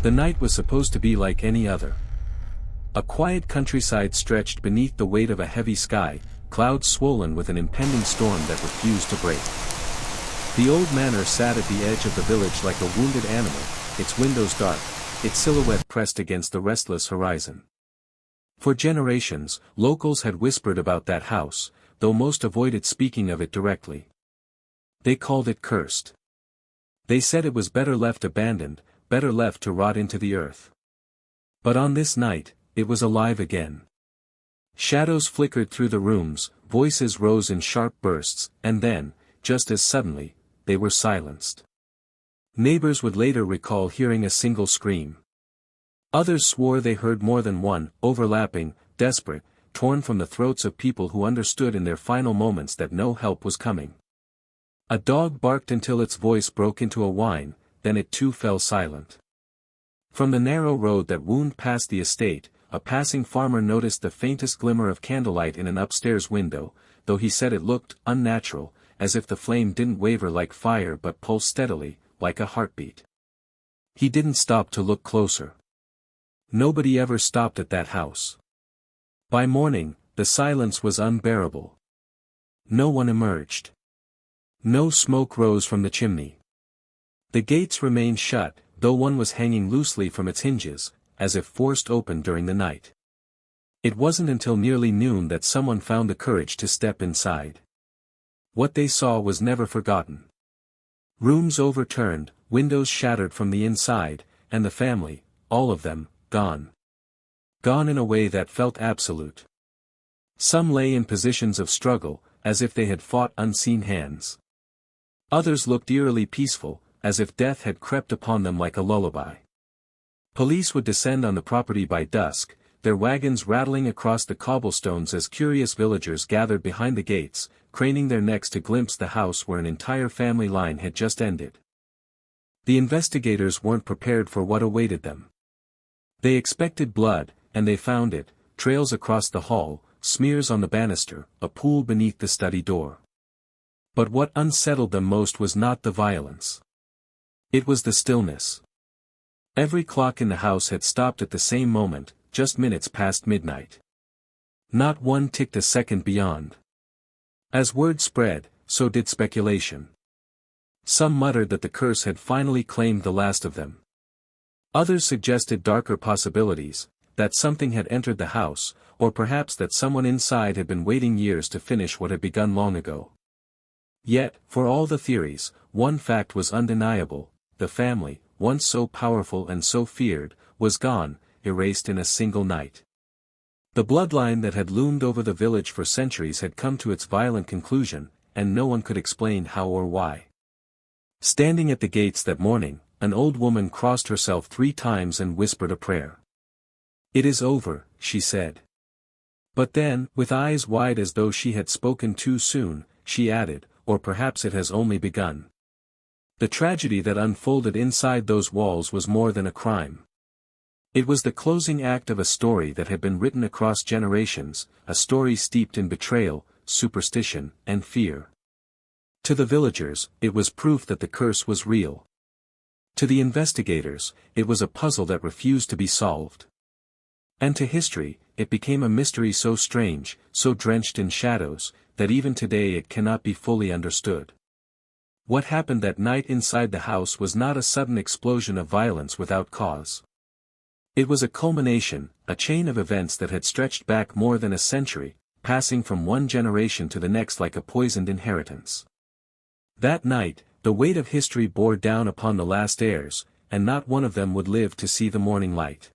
The night was supposed to be like any other. A quiet countryside stretched beneath the weight of a heavy sky, clouds swollen with an impending storm that refused to break. The old manor sat at the edge of the village like a wounded animal, its windows dark, its silhouette pressed against the restless horizon. For generations, locals had whispered about that house, though most avoided speaking of it directly. They called it cursed. They said it was better left abandoned, better left to rot into the earth. But on this night, it was alive again. Shadows flickered through the rooms, voices rose in sharp bursts, and then, just as suddenly, they were silenced. Neighbors would later recall hearing a single scream. Others swore they heard more than one, overlapping, desperate, torn from the throats of people who understood in their final moments that no help was coming. A dog barked until its voice broke into a whine, then it too fell silent. From the narrow road that wound past the estate, a passing farmer noticed the faintest glimmer of candlelight in an upstairs window, though he said it looked unnatural, as if the flame didn't waver like fire but pulsed steadily, like a heartbeat. He didn't stop to look closer. Nobody ever stopped at that house. By morning, the silence was unbearable. No one emerged. No smoke rose from the chimney. The gates remained shut, though one was hanging loosely from its hinges, as if forced open during the night. It wasn't until nearly noon that someone found the courage to step inside. What they saw was never forgotten. Rooms overturned, windows shattered from the inside, and the family, all of them, gone. Gone in a way that felt absolute. Some lay in positions of struggle, as if they had fought unseen hands. Others looked eerily peaceful, as if death had crept upon them like a lullaby. Police would descend on the property by dusk, their wagons rattling across the cobblestones as curious villagers gathered behind the gates, craning their necks to glimpse the house where an entire family line had just ended. The investigators weren't prepared for what awaited them. They expected blood, and they found it, trails across the hall, smears on the banister, a pool beneath the study door. But what unsettled them most was not the violence. It was the stillness. Every clock in the house had stopped at the same moment, just minutes past midnight. Not one ticked a second beyond. As word spread, so did speculation. Some muttered that the curse had finally claimed the last of them. Others suggested darker possibilities, that something had entered the house, or perhaps that someone inside had been waiting years to finish what had begun long ago. Yet, for all the theories, one fact was undeniable: the family, once so powerful and so feared, was gone, erased in a single night. The bloodline that had loomed over the village for centuries had come to its violent conclusion, and no one could explain how or why. Standing at the gates that morning, an old woman crossed herself 3 times and whispered a prayer. "It is over," she said. But then, with eyes wide as though she had spoken too soon, she added, "Or perhaps it has only begun." The tragedy that unfolded inside those walls was more than a crime. It was the closing act of a story that had been written across generations, a story steeped in betrayal, superstition, and fear. To the villagers, it was proof that the curse was real. To the investigators, it was a puzzle that refused to be solved. And to history, it became a mystery so strange, so drenched in shadows, that even today it cannot be fully understood. What happened that night inside the house was not a sudden explosion of violence without cause. It was a culmination, a chain of events that had stretched back more than a century, passing from one generation to the next like a poisoned inheritance. That night, the weight of history bore down upon the last heirs, and not one of them would live to see the morning light.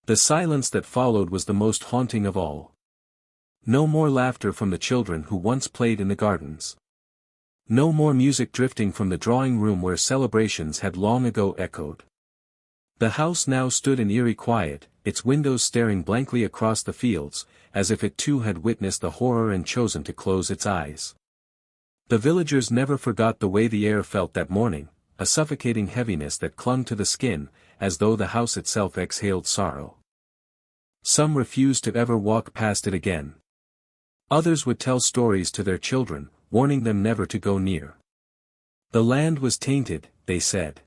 The silence that followed was the most haunting of all. No more laughter from the children who once played in the gardens. No more music drifting from the drawing room where celebrations had long ago echoed. The house now stood in eerie quiet, its windows staring blankly across the fields, as if it too had witnessed the horror and chosen to close its eyes. The villagers never forgot the way the air felt that morning, a suffocating heaviness that clung to the skin, as though the house itself exhaled sorrow. Some refused to ever walk past it again. Others would tell stories to their children, warning them never to go near. The land was tainted, they said.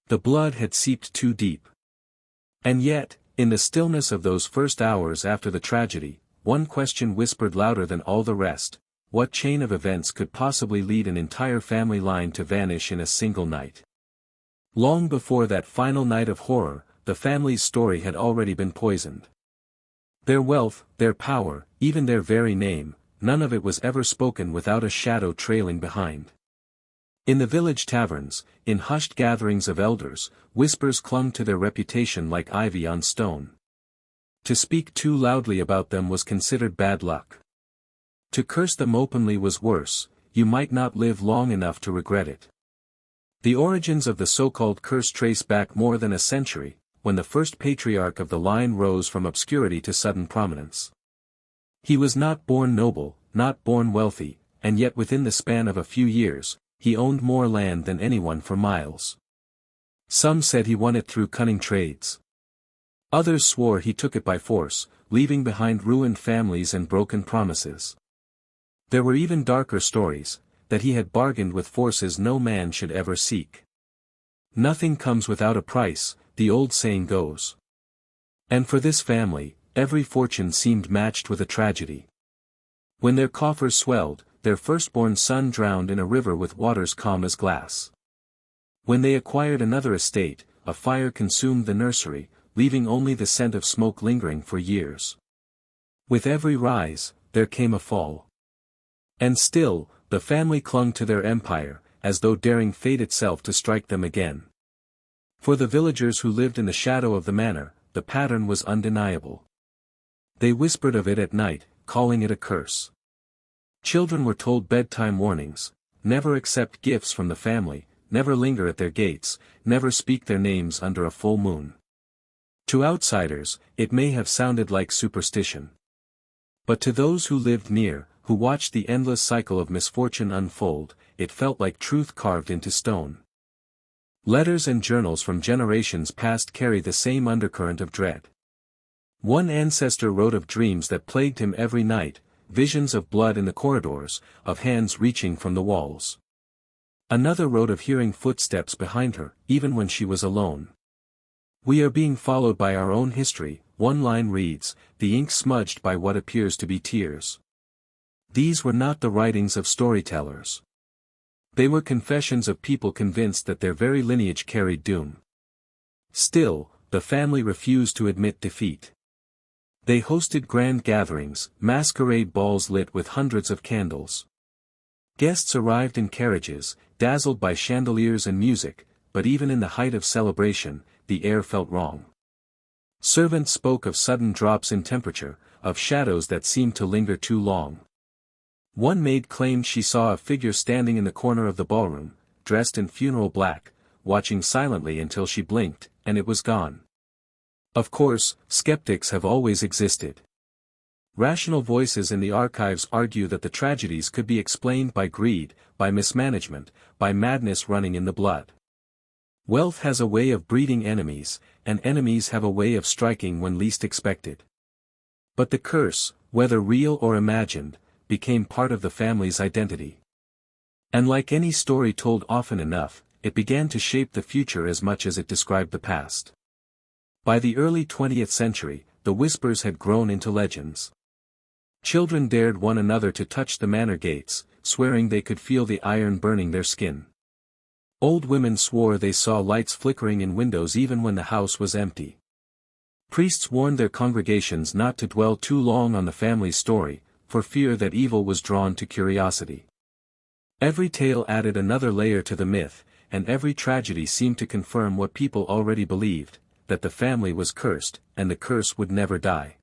The blood had seeped too deep. And yet, in the stillness of those first hours after the tragedy, one question whispered louder than all the rest: what chain of events could possibly lead an entire family line to vanish in a single night? Long before that final night of horror, the family's story had already been poisoned. Their wealth, their power, even their very name, none of it was ever spoken without a shadow trailing behind. In the village taverns, in hushed gatherings of elders, whispers clung to their reputation like ivy on stone. To speak too loudly about them was considered bad luck. To curse them openly was worse: you might not live long enough to regret it. The origins of the so-called curse trace back more than a century, when the first patriarch of the line rose from obscurity to sudden prominence. He was not born noble, not born wealthy, and yet within the span of a few years, he owned more land than anyone for miles. Some said he won it through cunning trades. Others swore he took it by force, leaving behind ruined families and broken promises. There were even darker stories, that he had bargained with forces no man should ever seek. Nothing comes without a price, the old saying goes. And for this family, every fortune seemed matched with a tragedy. When their coffers swelled, their firstborn son drowned in a river with waters calm as glass. When they acquired another estate, a fire consumed the nursery, leaving only the scent of smoke lingering for years. With every rise, there came a fall. And still, the family clung to their empire, as though daring fate itself to strike them again. For the villagers who lived in the shadow of the manor, the pattern was undeniable. They whispered of it at night, calling it a curse. Children were told bedtime warnings: never accept gifts from the family, never linger at their gates, never speak their names under a full moon. To outsiders, it may have sounded like superstition. But to those who lived near, who watched the endless cycle of misfortune unfold, it felt like truth carved into stone. Letters and journals from generations past carry the same undercurrent of dread. One ancestor wrote of dreams that plagued him every night, visions of blood in the corridors, of hands reaching from the walls. Another wrote of hearing footsteps behind her, even when she was alone. We are being followed by our own history, one line reads, the ink smudged by what appears to be tears. These were not the writings of storytellers. They were confessions of people convinced that their very lineage carried doom. Still, the family refused to admit defeat. They hosted grand gatherings, masquerade balls lit with hundreds of candles. Guests arrived in carriages, dazzled by chandeliers and music, but even in the height of celebration, the air felt wrong. Servants spoke of sudden drops in temperature, of shadows that seemed to linger too long. One maid claimed she saw a figure standing in the corner of the ballroom, dressed in funeral black, watching silently until she blinked, and it was gone. Of course, skeptics have always existed. Rational voices in the archives argue that the tragedies could be explained by greed, by mismanagement, by madness running in the blood. Wealth has a way of breeding enemies, and enemies have a way of striking when least expected. But the curse, whether real or imagined, became part of the family's identity. And like any story told often enough, it began to shape the future as much as it described the past. By the early 20th century, the whispers had grown into legends. Children dared one another to touch the manor gates, swearing they could feel the iron burning their skin. Old women swore they saw lights flickering in windows even when the house was empty. Priests warned their congregations not to dwell too long on the family's story, for fear that evil was drawn to curiosity. Every tale added another layer to the myth, and every tragedy seemed to confirm what people already believed, that the family was cursed, and the curse would never die.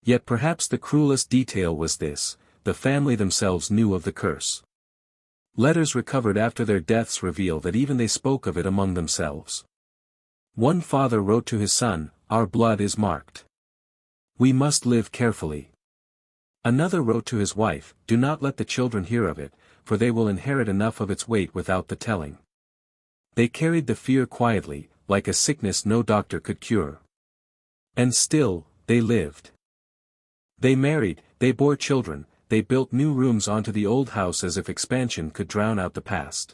Yet perhaps the cruelest detail was this: the family themselves knew of the curse. Letters recovered after their deaths reveal that even they spoke of it among themselves. One father wrote to his son, "Our blood is marked. We must live carefully." Another wrote to his wife, "Do not let the children hear of it, for they will inherit enough of its weight without the telling." They carried the fear quietly, like a sickness no doctor could cure. And still, they lived. They married, they bore children, they built new rooms onto the old house as if expansion could drown out the past.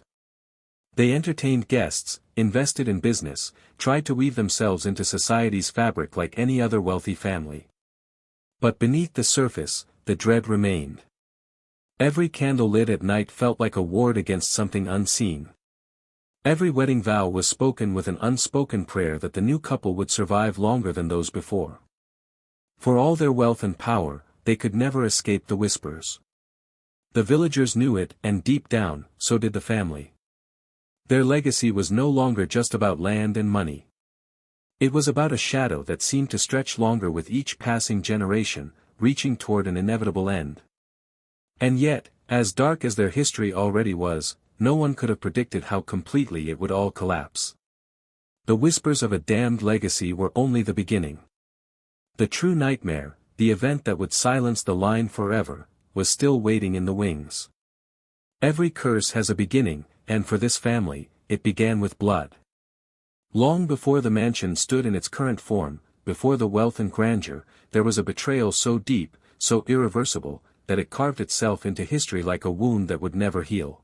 They entertained guests, invested in business, tried to weave themselves into society's fabric like any other wealthy family. But beneath the surface, the dread remained. Every candle lit at night felt like a ward against something unseen. Every wedding vow was spoken with an unspoken prayer that the new couple would survive longer than those before. For all their wealth and power, they could never escape the whispers. The villagers knew it, and deep down, so did the family. Their legacy was no longer just about land and money. It was about a shadow that seemed to stretch longer with each passing generation, reaching toward an inevitable end. And yet, as dark as their history already was, no one could have predicted how completely it would all collapse. The whispers of a damned legacy were only the beginning. The true nightmare, the event that would silence the line forever, was still waiting in the wings. Every curse has a beginning, and for this family, it began with blood. Long before the mansion stood in its current form, before the wealth and grandeur, there was a betrayal so deep, so irreversible, that it carved itself into history like a wound that would never heal.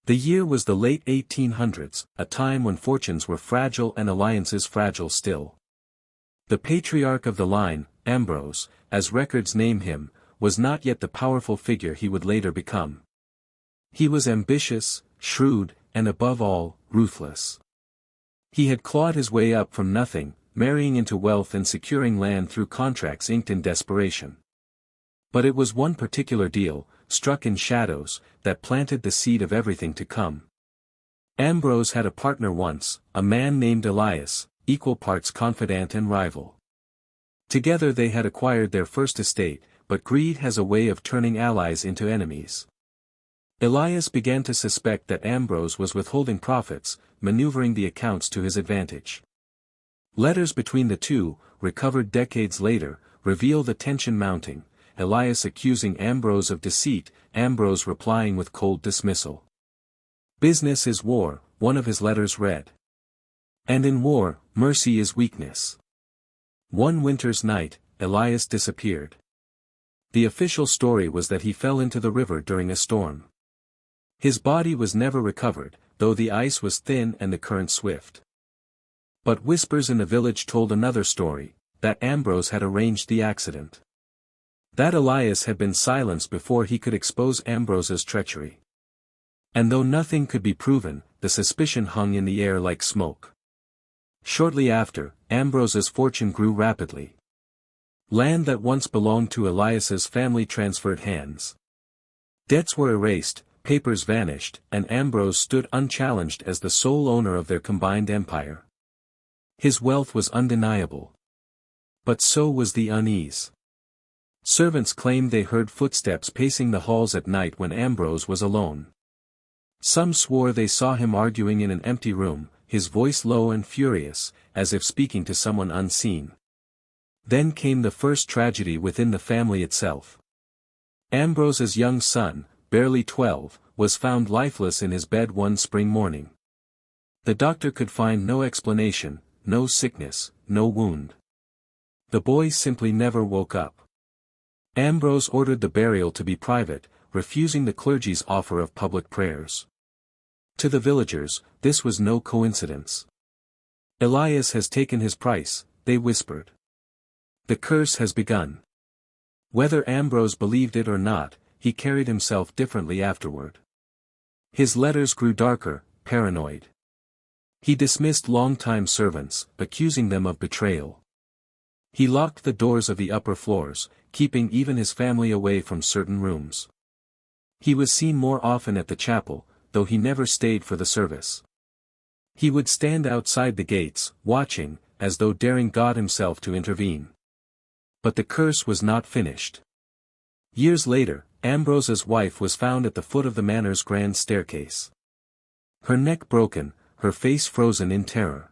The year was the late 1800s, a time when fortunes were fragile and alliances fragile still. The patriarch of the line, Ambrose, as records name him, was not yet the powerful figure he would later become. He was ambitious, shrewd, and above all, ruthless. He had clawed his way up from nothing, marrying into wealth and securing land through contracts inked in desperation. But it was one particular deal, struck in shadows, that planted the seed of everything to come. Ambrose had a partner once, a man named Elias, equal parts confidant and rival. Together they had acquired their first estate, but greed has a way of turning allies into enemies. Elias began to suspect that Ambrose was withholding profits, maneuvering the accounts to his advantage. Letters between the two, recovered decades later, reveal the tension mounting, Elias accusing Ambrose of deceit, Ambrose replying with cold dismissal. "Business is war," one of his letters read. "And in war, mercy is weakness." One winter's night, Elias disappeared. The official story was that he fell into the river during a storm. His body was never recovered, though the ice was thin and the current swift. But whispers in the village told another story, that Ambrose had arranged the accident. That Elias had been silenced before he could expose Ambrose's treachery. And though nothing could be proven, the suspicion hung in the air like smoke. Shortly after, Ambrose's fortune grew rapidly. Land that once belonged to Elias's family transferred hands. Debts were erased, papers vanished, and Ambrose stood unchallenged as the sole owner of their combined empire. His wealth was undeniable. But so was the unease. Servants claimed they heard footsteps pacing the halls at night when Ambrose was alone. Some swore they saw him arguing in an empty room, his voice low and furious, as if speaking to someone unseen. Then came the first tragedy within the family itself. Ambrose's young son, barely 12, was found lifeless in his bed one spring morning. The doctor could find no explanation, no sickness, no wound. The boy simply never woke up. Ambrose ordered the burial to be private, refusing the clergy's offer of public prayers. To the villagers, this was no coincidence. "Elias has taken his price," they whispered. "The curse has begun." Whether Ambrose believed it or not, he carried himself differently afterward. His letters grew darker, paranoid. He dismissed long-time servants, accusing them of betrayal. He locked the doors of the upper floors, keeping even his family away from certain rooms. He was seen more often at the chapel, though he never stayed for the service. He would stand outside the gates, watching, as though daring God himself to intervene. But the curse was not finished. Years later, Ambrose's wife was found at the foot of the manor's grand staircase. Her neck broken, her face frozen in terror.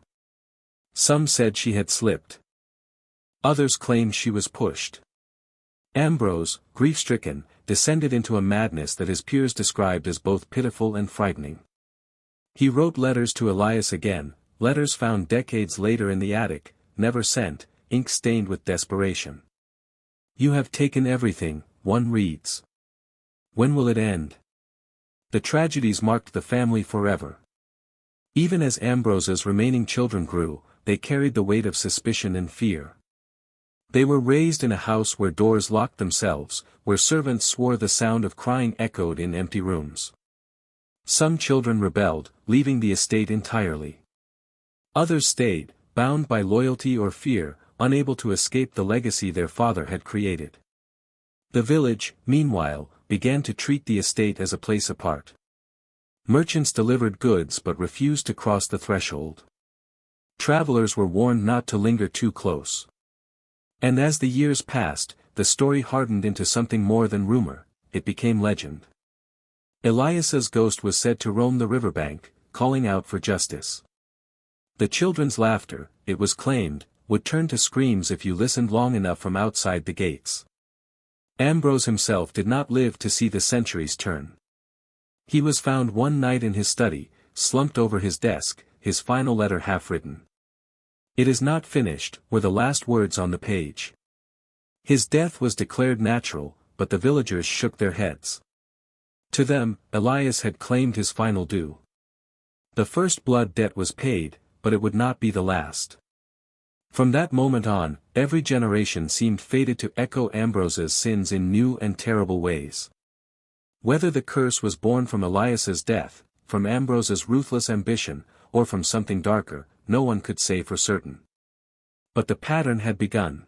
Some said she had slipped. Others claimed she was pushed. Ambrose, grief-stricken, descended into a madness that his peers described as both pitiful and frightening. He wrote letters to Elias again, letters found decades later in the attic, never sent, ink stained with desperation. "You have taken everything," one reads. "When will it end?" The tragedies marked the family forever. Even as Ambrose's remaining children grew, they carried the weight of suspicion and fear. They were raised in a house where doors locked themselves, where servants swore the sound of crying echoed in empty rooms. Some children rebelled, leaving the estate entirely. Others stayed, bound by loyalty or fear, unable to escape the legacy their father had created. The village, meanwhile, began to treat the estate as a place apart. Merchants delivered goods but refused to cross the threshold. Travelers were warned not to linger too close. And as the years passed, the story hardened into something more than rumor, it became legend. Elias's ghost was said to roam the riverbank, calling out for justice. The children's laughter, it was claimed, would turn to screams if you listened long enough from outside the gates. Ambrose himself did not live to see the centuries turn. He was found one night in his study, slumped over his desk, his final letter half-written. "It is not finished," were the last words on the page. His death was declared natural, but the villagers shook their heads. To them, Elias had claimed his final due. The first blood debt was paid, but it would not be the last. From that moment on, every generation seemed fated to echo Ambrose's sins in new and terrible ways. Whether the curse was born from Elias's death, from Ambrose's ruthless ambition, or from something darker, no one could say for certain. But the pattern had begun.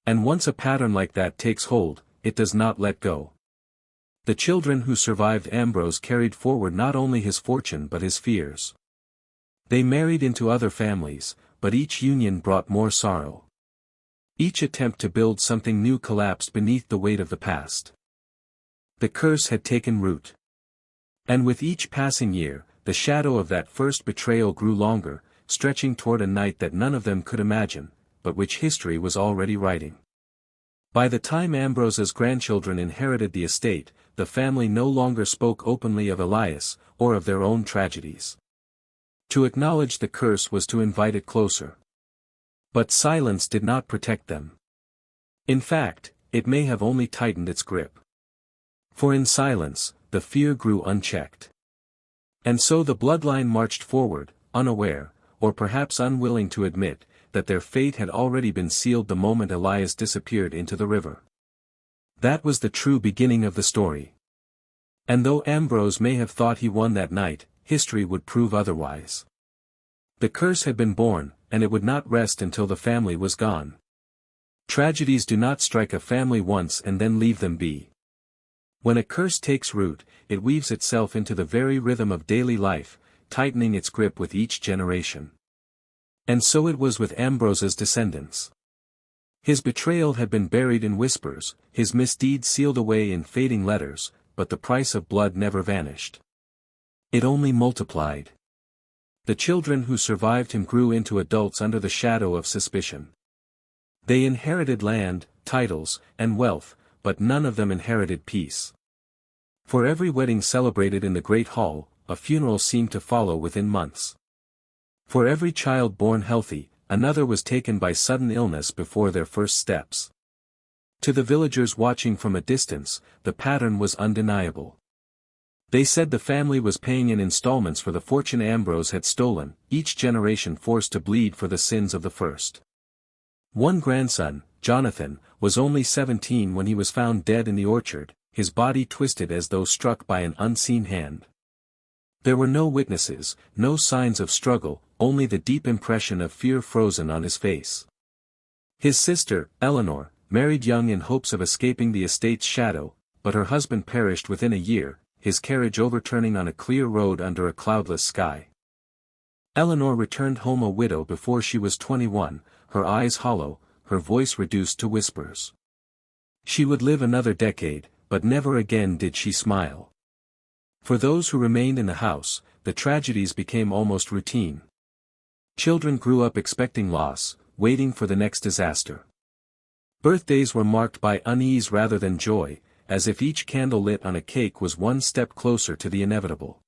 And once a pattern like that takes hold, it does not let go. The children who survived Ambrose carried forward not only his fortune but his fears. They married into other families, but each union brought more sorrow. Each attempt to build something new collapsed beneath the weight of the past. The curse had taken root. And with each passing year, the shadow of that first betrayal grew longer, stretching toward a night that none of them could imagine, but which history was already writing. By the time Ambrose's grandchildren inherited the estate, the family no longer spoke openly of Elias, or of their own tragedies. To acknowledge the curse was to invite it closer. But silence did not protect them. In fact, it may have only tightened its grip. For in silence, the fear grew unchecked. And so the bloodline marched forward, unaware, or perhaps unwilling to admit, that their fate had already been sealed the moment Elias disappeared into the river. That was the true beginning of the story. And though Ambrose may have thought he won that night, history would prove otherwise. The curse had been born, and it would not rest until the family was gone. Tragedies do not strike a family once and then leave them be. When a curse takes root, it weaves itself into the very rhythm of daily life, tightening its grip with each generation. And so it was with Ambrose's descendants. His betrayal had been buried in whispers, his misdeeds sealed away in fading letters, but the price of blood never vanished. It only multiplied. The children who survived him grew into adults under the shadow of suspicion. They inherited land, titles, and wealth, but none of them inherited peace. For every wedding celebrated in the Great Hall, a funeral seemed to follow within months. For every child born healthy, another was taken by sudden illness before their first steps. To the villagers watching from a distance, the pattern was undeniable. They said the family was paying in installments for the fortune Ambrose had stolen, each generation forced to bleed for the sins of the first. One grandson, Jonathan, was only 17 when he was found dead in the orchard, his body twisted as though struck by an unseen hand. There were no witnesses, no signs of struggle, only the deep impression of fear frozen on his face. His sister, Eleanor, married young in hopes of escaping the estate's shadow, but her husband perished within a year, his carriage overturning on a clear road under a cloudless sky. Eleanor returned home a widow before she was 21, her eyes hollow, her voice reduced to whispers. She would live another decade, but never again did she smile. For those who remained in the house, the tragedies became almost routine. Children grew up expecting loss, waiting for the next disaster. Birthdays were marked by unease rather than joy, as if each candle lit on a cake was one step closer to the inevitable.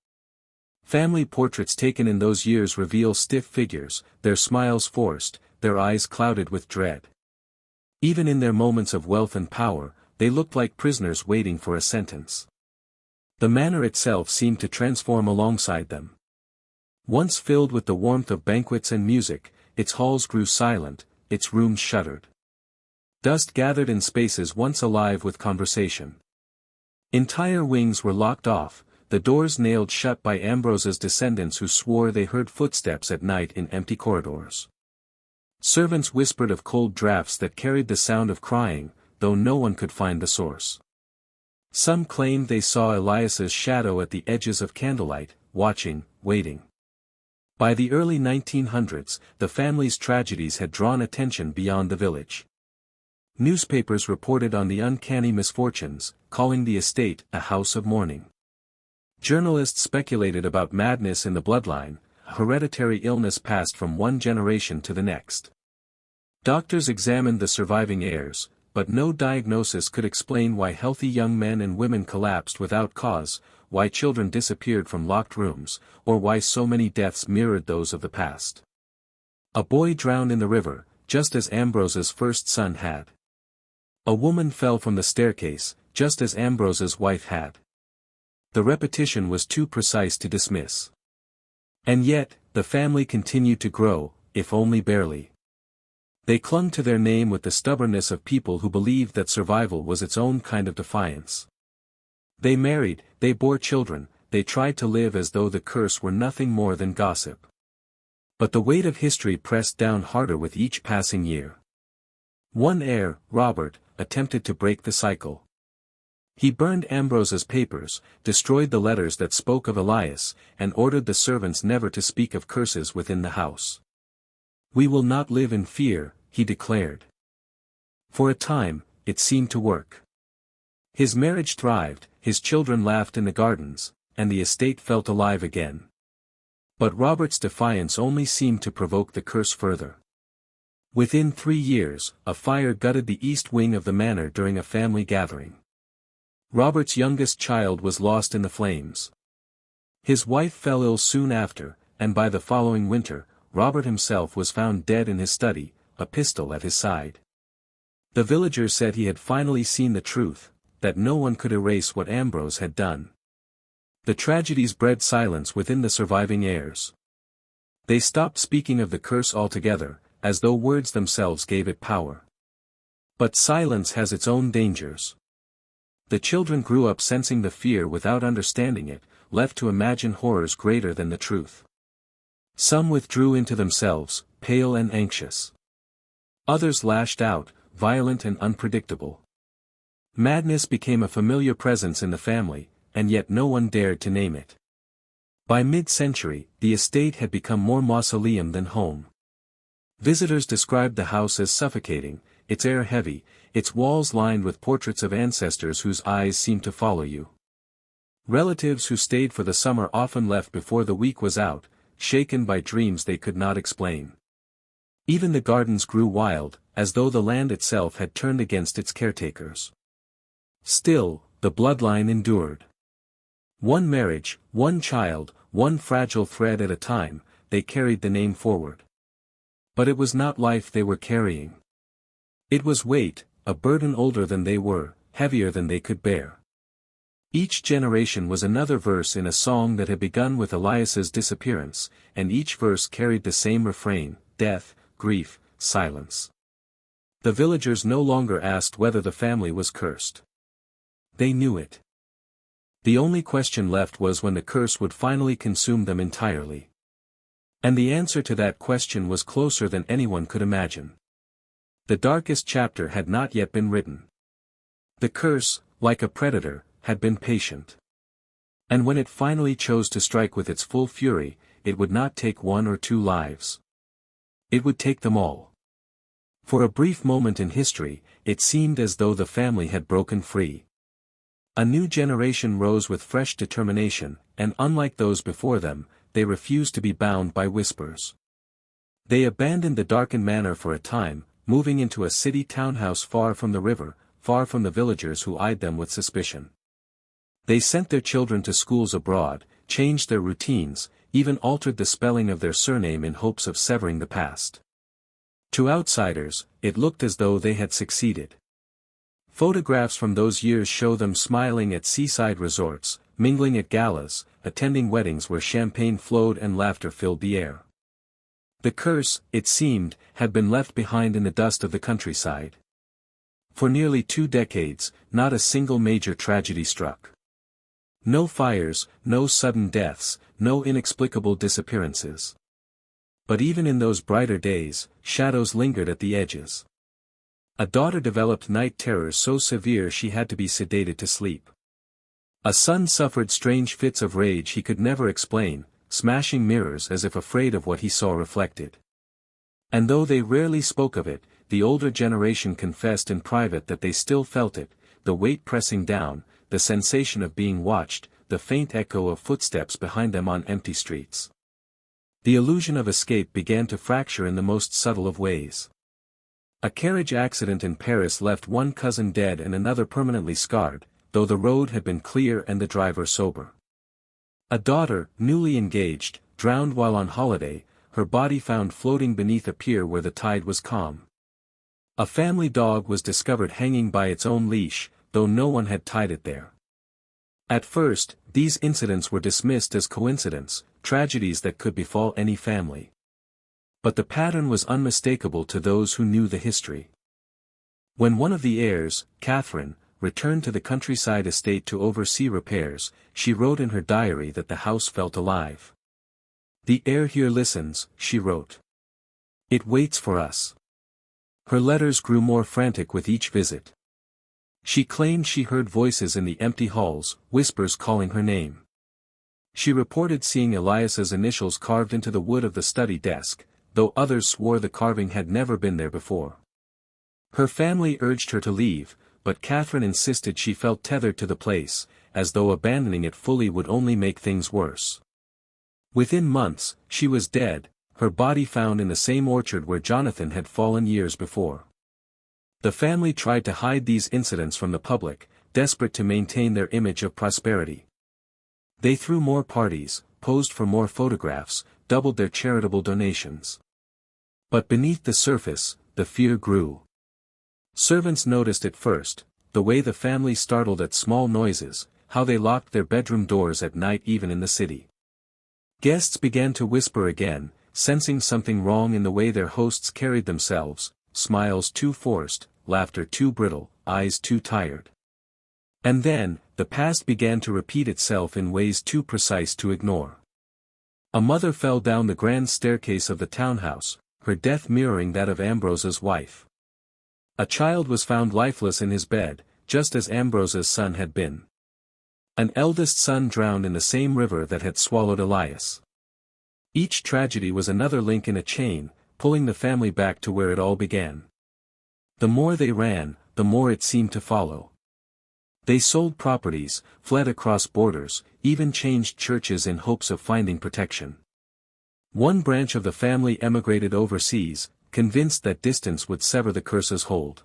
Family portraits taken in those years reveal stiff figures, their smiles forced, their eyes clouded with dread. Even in their moments of wealth and power, they looked like prisoners waiting for a sentence. The manor itself seemed to transform alongside them. Once filled with the warmth of banquets and music, its halls grew silent, its rooms shuttered. Dust gathered in spaces once alive with conversation. Entire wings were locked off, the doors nailed shut by Ambrose's descendants who swore they heard footsteps at night in empty corridors. Servants whispered of cold drafts that carried the sound of crying, though no one could find the source. Some claimed they saw Elias's shadow at the edges of candlelight, watching, waiting. By the early 1900s, the family's tragedies had drawn attention beyond the village. Newspapers reported on the uncanny misfortunes, calling the estate a house of mourning. Journalists speculated about madness in the bloodline, a hereditary illness passed from one generation to the next. Doctors examined the surviving heirs, but no diagnosis could explain why healthy young men and women collapsed without cause, why children disappeared from locked rooms, or why so many deaths mirrored those of the past. A boy drowned in the river, just as Ambrose's first son had. A woman fell from the staircase, just as Ambrose's wife had. The repetition was too precise to dismiss. And yet, the family continued to grow, if only barely. They clung to their name with the stubbornness of people who believed that survival was its own kind of defiance. They married, they bore children, they tried to live as though the curse were nothing more than gossip. But the weight of history pressed down harder with each passing year. One heir, Robert, attempted to break the cycle. He burned Ambrose's papers, destroyed the letters that spoke of Elias, and ordered the servants never to speak of curses within the house. "We will not live in fear," he declared. For a time, it seemed to work. His marriage thrived, his children laughed in the gardens, and the estate felt alive again. But Robert's defiance only seemed to provoke the curse further. Within 3 years, a fire gutted the east wing of the manor during a family gathering. Robert's youngest child was lost in the flames. His wife fell ill soon after, and by the following winter, Robert himself was found dead in his study, a pistol at his side. The villagers said he had finally seen the truth, that no one could erase what Ambrose had done. The tragedies bred silence within the surviving heirs. They stopped speaking of the curse altogether, as though words themselves gave it power. But silence has its own dangers. The children grew up sensing the fear without understanding it, left to imagine horrors greater than the truth. Some withdrew into themselves, pale and anxious. Others lashed out, violent and unpredictable. Madness became a familiar presence in the family, and yet no one dared to name it. By mid-century, the estate had become more mausoleum than home. Visitors described the house as suffocating, its air heavy, its walls lined with portraits of ancestors whose eyes seemed to follow you. Relatives who stayed for the summer often left before the week was out, shaken by dreams they could not explain. Even the gardens grew wild, as though the land itself had turned against its caretakers. Still, the bloodline endured. One marriage, one child, one fragile thread at a time, they carried the name forward. But it was not life they were carrying. It was weight, a burden older than they were, heavier than they could bear. Each generation was another verse in a song that had begun with Elias's disappearance, and each verse carried the same refrain: death, grief, silence. The villagers no longer asked whether the family was cursed. They knew it. The only question left was when the curse would finally consume them entirely. And the answer to that question was closer than anyone could imagine. The darkest chapter had not yet been written. The curse, like a predator, had been patient. And when it finally chose to strike with its full fury, it would not take 1 or 2 lives. It would take them all. For a brief moment in history, it seemed as though the family had broken free. A new generation rose with fresh determination, and unlike those before them, they refused to be bound by whispers. They abandoned the darkened manor for a time, moving into a city townhouse far from the river, far from the villagers who eyed them with suspicion. They sent their children to schools abroad, changed their routines, even altered the spelling of their surname in hopes of severing the past. To outsiders, it looked as though they had succeeded. Photographs from those years show them smiling at seaside resorts, mingling at galas, attending weddings where champagne flowed and laughter filled the air. The curse, it seemed, had been left behind in the dust of the countryside. For nearly 2 decades, not a single major tragedy struck. No fires, no sudden deaths, no inexplicable disappearances. But even in those brighter days, shadows lingered at the edges. A daughter developed night terrors so severe she had to be sedated to sleep. A son suffered strange fits of rage he could never explain, smashing mirrors as if afraid of what he saw reflected. And though they rarely spoke of it, the older generation confessed in private that they still felt it, the weight pressing down, the sensation of being watched, the faint echo of footsteps behind them on empty streets. The illusion of escape began to fracture in the most subtle of ways. A carriage accident in Paris left one cousin dead and another permanently scarred, though the road had been clear and the driver sober. A daughter, newly engaged, drowned while on holiday, her body found floating beneath a pier where the tide was calm. A family dog was discovered hanging by its own leash, though no one had tied it there. At first, these incidents were dismissed as coincidence, tragedies that could befall any family. But the pattern was unmistakable to those who knew the history. When one of the heirs, Catherine, returned to the countryside estate to oversee repairs, she wrote in her diary that the house felt alive. "The heir here listens," she wrote. "It waits for us." Her letters grew more frantic with each visit. She claimed she heard voices in the empty halls, whispers calling her name. She reported seeing Elias's initials carved into the wood of the study desk, though others swore the carving had never been there before. Her family urged her to leave, but Catherine insisted she felt tethered to the place, as though abandoning it fully would only make things worse. Within months, she was dead, her body found in the same orchard where Jonathan had fallen years before. The family tried to hide these incidents from the public, desperate to maintain their image of prosperity. They threw more parties, posed for more photographs, doubled their charitable donations. But beneath the surface, the fear grew. Servants noticed it first, the way the family startled at small noises, how they locked their bedroom doors at night even in the city. Guests began to whisper again, sensing something wrong in the way their hosts carried themselves, smiles too forced, laughter too brittle, eyes too tired. And then, the past began to repeat itself in ways too precise to ignore. A mother fell down the grand staircase of the townhouse, her death mirroring that of Ambrose's wife. A child was found lifeless in his bed, just as Ambrose's son had been. An eldest son drowned in the same river that had swallowed Elias. Each tragedy was another link in a chain, pulling the family back to where it all began. The more they ran, the more it seemed to follow. They sold properties, fled across borders, even changed churches in hopes of finding protection. One branch of the family emigrated overseas, convinced that distance would sever the curse's hold.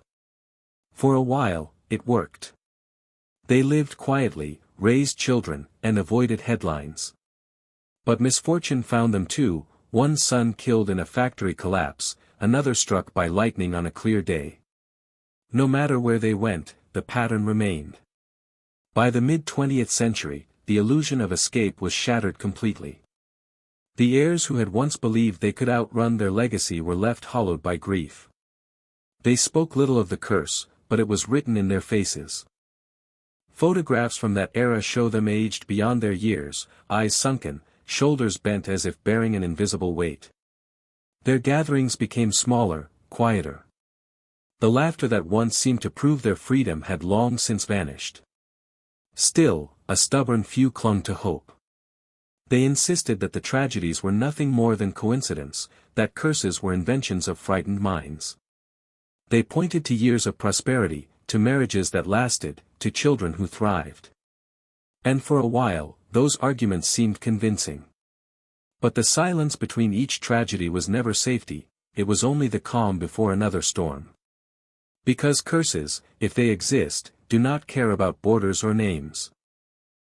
For a while, it worked. They lived quietly, raised children, and avoided headlines. But misfortune found them too, one son killed in a factory collapse, another struck by lightning on a clear day. No matter where they went, the pattern remained. By the mid-20th century, the illusion of escape was shattered completely. The heirs who had once believed they could outrun their legacy were left hollowed by grief. They spoke little of the curse, but it was written in their faces. Photographs from that era show them aged beyond their years, eyes sunken, shoulders bent as if bearing an invisible weight. Their gatherings became smaller, quieter. The laughter that once seemed to prove their freedom had long since vanished. Still, a stubborn few clung to hope. They insisted that the tragedies were nothing more than coincidence, that curses were inventions of frightened minds. They pointed to years of prosperity, to marriages that lasted, to children who thrived. And for a while, those arguments seemed convincing. But the silence between each tragedy was never safety, it was only the calm before another storm. Because curses, if they exist, do not care about borders or names.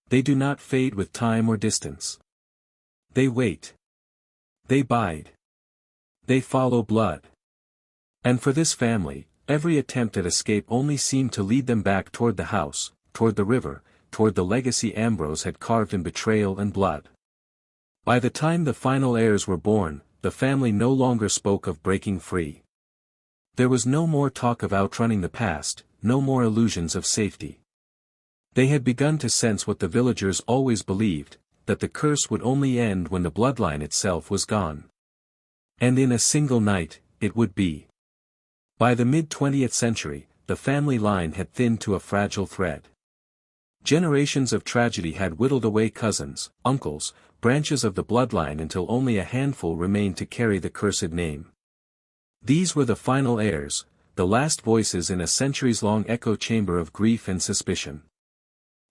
They do not fade with time or distance. They wait. They bide. They follow blood. And for this family, every attempt at escape only seemed to lead them back toward the house, toward the river, toward the legacy Ambrose had carved in betrayal and blood. By the time the final heirs were born, the family no longer spoke of breaking free. There was no more talk of outrunning the past, no more illusions of safety. They had begun to sense what the villagers always believed, that the curse would only end when the bloodline itself was gone. And in a single night, it would be. By the mid-20th century, the family line had thinned to a fragile thread. Generations of tragedy had whittled away cousins, uncles, branches of the bloodline until only a handful remained to carry the cursed name. These were the final heirs, the last voices in a centuries-long echo chamber of grief and suspicion.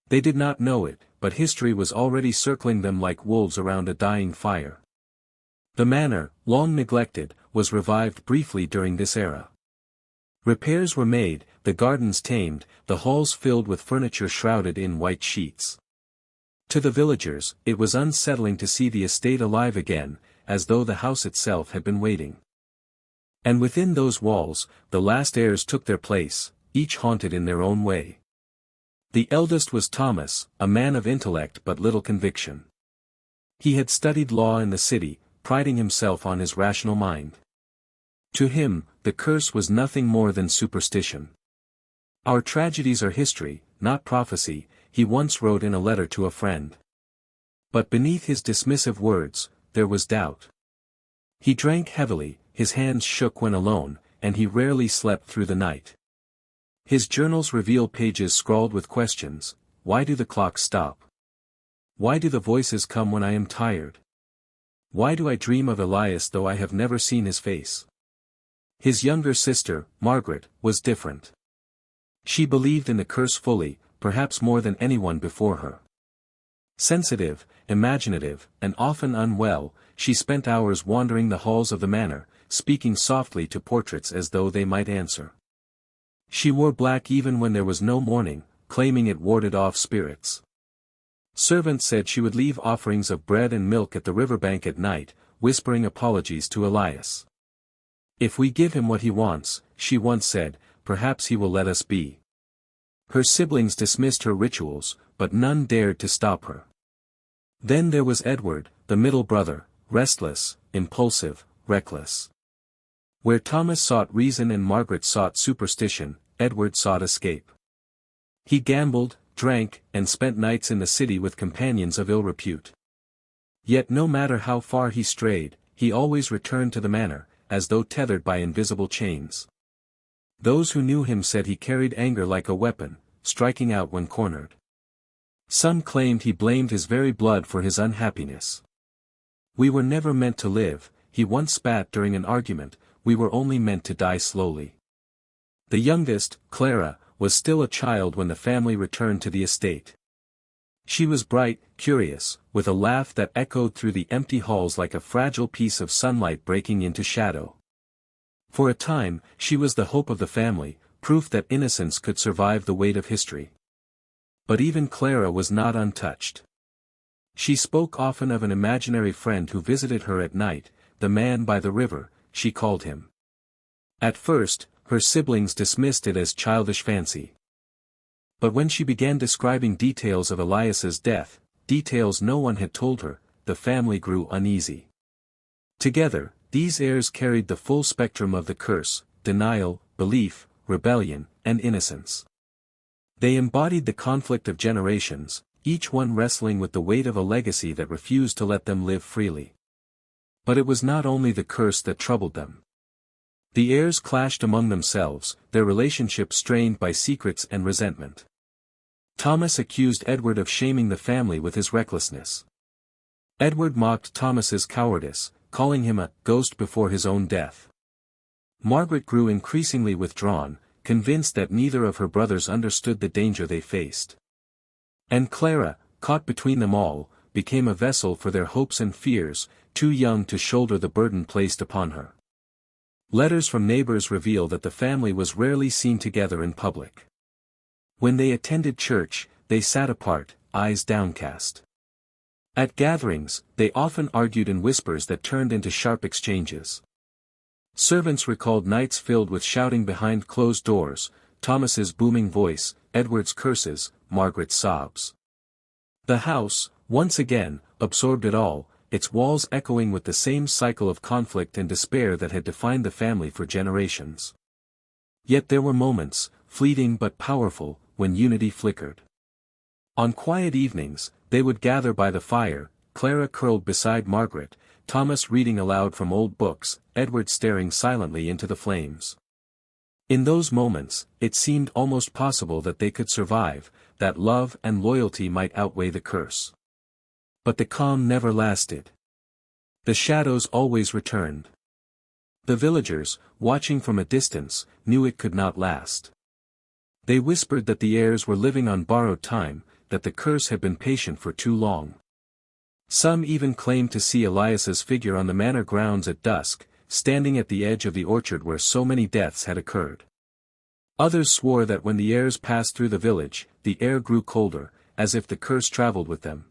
They did not know it, but history was already circling them like wolves around a dying fire. The manor, long neglected, was revived briefly during this era. Repairs were made, the gardens tamed, the halls filled with furniture shrouded in white sheets. To the villagers, it was unsettling to see the estate alive again, as though the house itself had been waiting. And within those walls, the last heirs took their place, each haunted in their own way. The eldest was Thomas, a man of intellect but little conviction. He had studied law in the city, priding himself on his rational mind. To him, the curse was nothing more than superstition. "Our tragedies are history, not prophecy," he once wrote in a letter to a friend. But beneath his dismissive words, there was doubt. He drank heavily, his hands shook when alone, and he rarely slept through the night. His journals reveal pages scrawled with questions: why do the clocks stop? Why do the voices come when I am tired? Why do I dream of Elias though I have never seen his face? His younger sister, Margaret, was different. She believed in the curse fully, perhaps more than anyone before her. Sensitive, imaginative, and often unwell, she spent hours wandering the halls of the manor, speaking softly to portraits as though they might answer. She wore black even when there was no mourning, claiming it warded off spirits. Servants said she would leave offerings of bread and milk at the riverbank at night, whispering apologies to Elias. "If we give him what he wants," she once said, "perhaps he will let us be." Her siblings dismissed her rituals, but none dared to stop her. Then there was Edward, the middle brother, restless, impulsive, reckless. Where Thomas sought reason and Margaret sought superstition, Edward sought escape. He gambled, drank, and spent nights in the city with companions of ill repute. Yet no matter how far he strayed, he always returned to the manor, as though tethered by invisible chains. Those who knew him said he carried anger like a weapon, striking out when cornered. Some claimed he blamed his very blood for his unhappiness. "We were never meant to live," he once spat during an argument, "we were only meant to die slowly." The youngest, Clara, was still a child when the family returned to the estate. She was bright, curious, with a laugh that echoed through the empty halls like a fragile piece of sunlight breaking into shadow. For a time, she was the hope of the family, proof that innocence could survive the weight of history. But even Clara was not untouched. She spoke often of an imaginary friend who visited her at night, the man by the river, she called him. At first, her siblings dismissed it as childish fancy. But when she began describing details of Elias's death, details no one had told her, the family grew uneasy. Together, these heirs carried the full spectrum of the curse: denial, belief, rebellion, and innocence. They embodied the conflict of generations, each one wrestling with the weight of a legacy that refused to let them live freely. But it was not only the curse that troubled them. The heirs clashed among themselves, their relationship strained by secrets and resentment. Thomas accused Edward of shaming the family with his recklessness. Edward mocked Thomas's cowardice, calling him a ghost before his own death. Margaret grew increasingly withdrawn, convinced that neither of her brothers understood the danger they faced. And Clara, caught between them all, became a vessel for their hopes and fears, too young to shoulder the burden placed upon her. Letters from neighbors reveal that the family was rarely seen together in public. When they attended church, they sat apart, eyes downcast. At gatherings, they often argued in whispers that turned into sharp exchanges. Servants recalled nights filled with shouting behind closed doors, Thomas's booming voice, Edward's curses, Margaret's sobs. The house, once again, absorbed it all, its walls echoing with the same cycle of conflict and despair that had defined the family for generations. Yet there were moments, fleeting but powerful, when unity flickered. On quiet evenings, they would gather by the fire, Clara curled beside Margaret, Thomas reading aloud from old books, Edward staring silently into the flames. In those moments, it seemed almost possible that they could survive, that love and loyalty might outweigh the curse. But the calm never lasted. The shadows always returned. The villagers, watching from a distance, knew it could not last. They whispered that the heirs were living on borrowed time, that the curse had been patient for too long. Some even claimed to see Elias's figure on the manor grounds at dusk, standing at the edge of the orchard where so many deaths had occurred. Others swore that when the heirs passed through the village, the air grew colder, as if the curse traveled with them.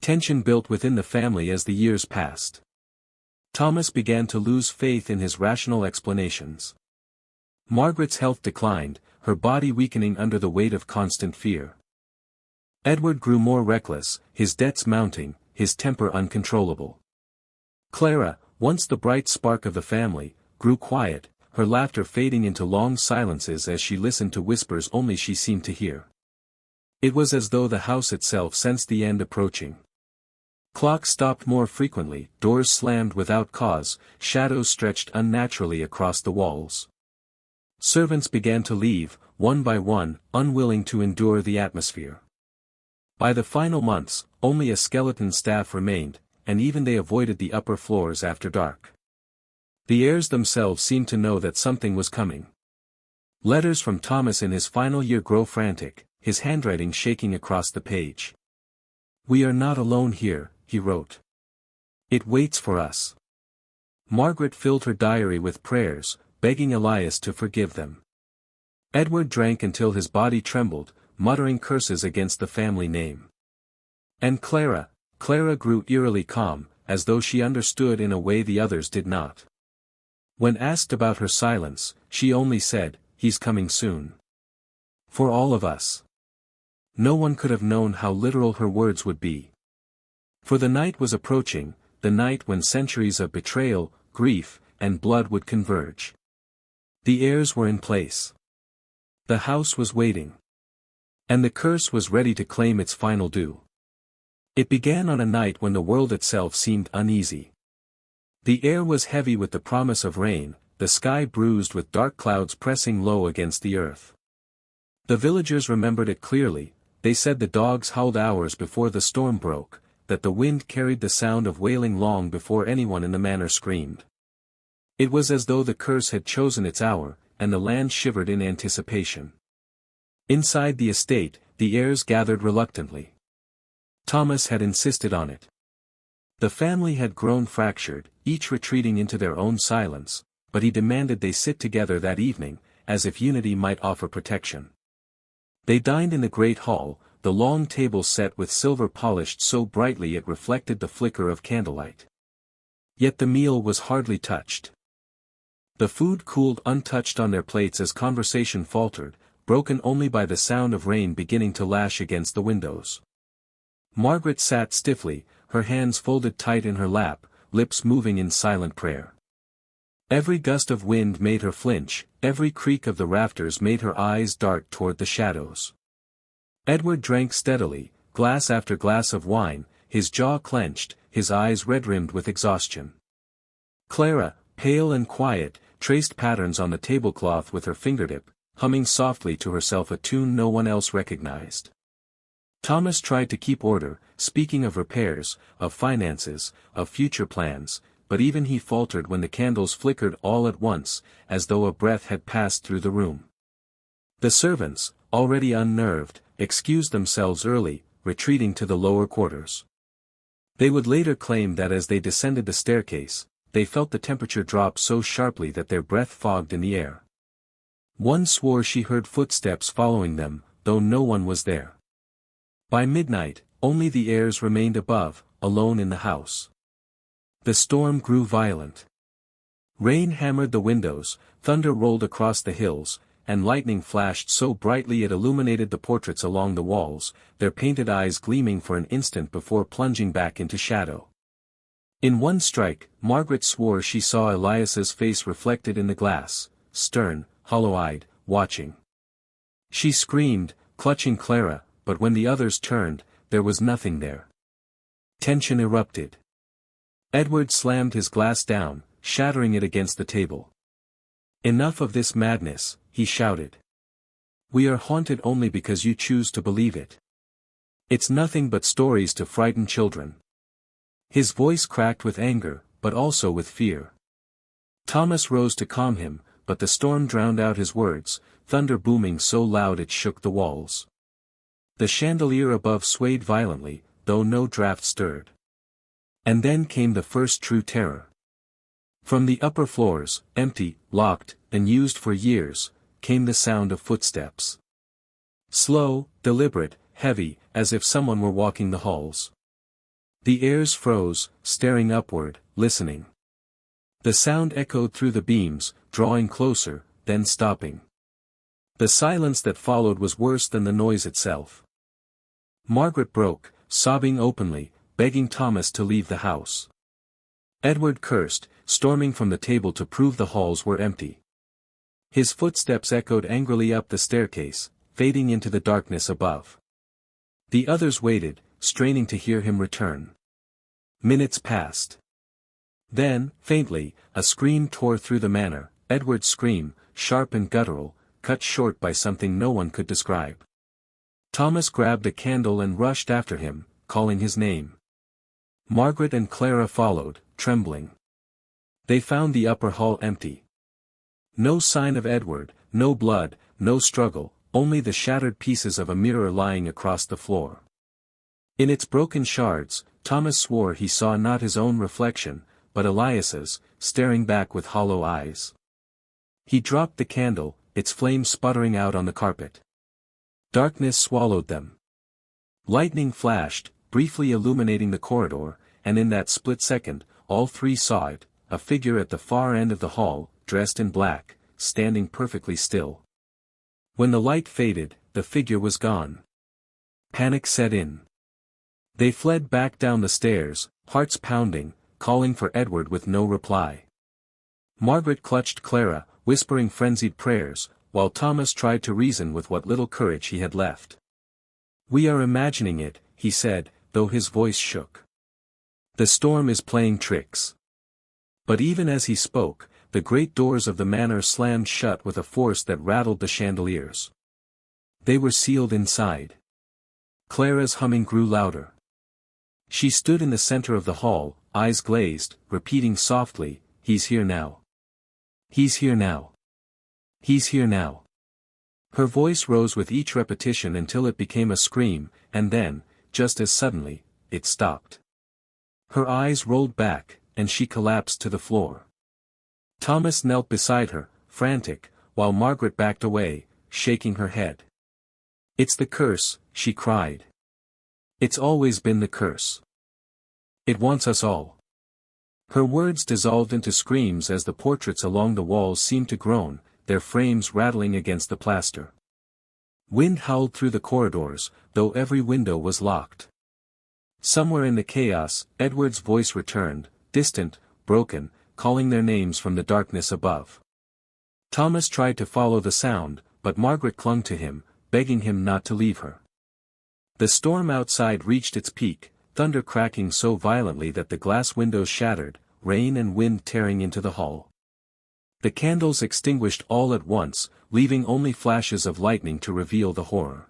Tension built within the family as the years passed. Thomas began to lose faith in his rational explanations. Margaret's health declined, her body weakening under the weight of constant fear. Edward grew more reckless, his debts mounting, his temper uncontrollable. Clara, once the bright spark of the family, grew quiet, her laughter fading into long silences as she listened to whispers only she seemed to hear. It was as though the house itself sensed the end approaching. Clocks stopped more frequently, doors slammed without cause, shadows stretched unnaturally across the walls. Servants began to leave, one by one, unwilling to endure the atmosphere. By the final months, only a skeleton staff remained, and even they avoided the upper floors after dark. The heirs themselves seemed to know that something was coming. Letters from Thomas in his final year grow frantic, his handwriting shaking across the page. "We are not alone here," he wrote. "It waits for us." Margaret filled her diary with prayers, begging Elias to forgive them. Edward drank until his body trembled, muttering curses against the family name. And Clara grew eerily calm, as though she understood in a way the others did not. When asked about her silence, she only said, "He's coming soon." For all of us. No one could have known how literal her words would be. For the night was approaching, the night when centuries of betrayal, grief, and blood would converge. The heirs were in place. The house was waiting. And the curse was ready to claim its final due. It began on a night when the world itself seemed uneasy. The air was heavy with the promise of rain, the sky bruised with dark clouds pressing low against the earth. The villagers remembered it clearly. They said the dogs howled hours before the storm broke, that the wind carried the sound of wailing long before anyone in the manor screamed. It was as though the curse had chosen its hour, and the land shivered in anticipation. Inside the estate, the heirs gathered reluctantly. Thomas had insisted on it. The family had grown fractured, each retreating into their own silence, but he demanded they sit together that evening, as if unity might offer protection. They dined in the great hall, the long table set with silver polished so brightly it reflected the flicker of candlelight. Yet the meal was hardly touched. The food cooled untouched on their plates as conversation faltered, broken only by the sound of rain beginning to lash against the windows. Margaret sat stiffly, her hands folded tight in her lap, lips moving in silent prayer. Every gust of wind made her flinch, every creak of the rafters made her eyes dart toward the shadows. Edward drank steadily, glass after glass of wine, his jaw clenched, his eyes red-rimmed with exhaustion. Clara, pale and quiet, traced patterns on the tablecloth with her fingertip, humming softly to herself a tune no one else recognized. Thomas tried to keep order, speaking of repairs, of finances, of future plans, but even he faltered when the candles flickered all at once, as though a breath had passed through the room. The servants, already unnerved, excused themselves early, retreating to the lower quarters. They would later claim that as they descended the staircase, they felt the temperature drop so sharply that their breath fogged in the air. One swore she heard footsteps following them, though no one was there. By midnight, only the heirs remained above, alone in the house. The storm grew violent. Rain hammered the windows, thunder rolled across the hills, and lightning flashed so brightly it illuminated the portraits along the walls, their painted eyes gleaming for an instant before plunging back into shadow. In one strike, Margaret swore she saw Elias's face reflected in the glass, stern, hollow-eyed, watching. She screamed, clutching Clara, but when the others turned, there was nothing there. Tension erupted. Edward slammed his glass down, shattering it against the table. "Enough of this madness," he shouted. "We are haunted only because you choose to believe it. It's nothing but stories to frighten children." His voice cracked with anger, but also with fear. Thomas rose to calm him, but the storm drowned out his words, thunder booming so loud it shook the walls. The chandelier above swayed violently, though no draft stirred. And then came the first true terror. From the upper floors, empty, locked, and used for years, came the sound of footsteps. Slow, deliberate, heavy, as if someone were walking the halls. The heirs froze, staring upward, listening. The sound echoed through the beams, drawing closer, then stopping. The silence that followed was worse than the noise itself. Margaret broke, sobbing openly, begging Thomas to leave the house. Edward cursed, storming from the table to prove the halls were empty. His footsteps echoed angrily up the staircase, fading into the darkness above. The others waited, straining to hear him return. Minutes passed. Then, faintly, a scream tore through the manor, Edward's scream, sharp and guttural, cut short by something no one could describe. Thomas grabbed a candle and rushed after him, calling his name. Margaret and Clara followed, trembling. They found the upper hall empty. No sign of Edward, no blood, no struggle, only the shattered pieces of a mirror lying across the floor. In its broken shards, Thomas swore he saw not his own reflection, but Elias's, staring back with hollow eyes. He dropped the candle, its flame sputtering out on the carpet. Darkness swallowed them. Lightning flashed, briefly illuminating the corridor, and in that split second, all three saw it, a figure at the far end of the hall, dressed in black, standing perfectly still. When the light faded, the figure was gone. Panic set in. They fled back down the stairs, hearts pounding, calling for Edward with no reply. Margaret clutched Clara, whispering frenzied prayers, while Thomas tried to reason with what little courage he had left. "We are imagining it," he said, though his voice shook. "The storm is playing tricks." But even as he spoke, the great doors of the manor slammed shut with a force that rattled the chandeliers. They were sealed inside. Clara's humming grew louder. She stood in the center of the hall, eyes glazed, repeating softly, "He's here now. He's here now. He's here now." Her voice rose with each repetition until it became a scream, and then, just as suddenly, it stopped. Her eyes rolled back, and she collapsed to the floor. Thomas knelt beside her, frantic, while Margaret backed away, shaking her head. "It's the curse," she cried. "It's always been the curse. It wants us all." Her words dissolved into screams as the portraits along the walls seemed to groan, their frames rattling against the plaster. Wind howled through the corridors, though every window was locked. Somewhere in the chaos, Edward's voice returned, distant, broken, calling their names from the darkness above. Thomas tried to follow the sound, but Margaret clung to him, begging him not to leave her. The storm outside reached its peak, thunder cracking so violently that the glass windows shattered, rain and wind tearing into the hall. The candles extinguished all at once, leaving only flashes of lightning to reveal the horror.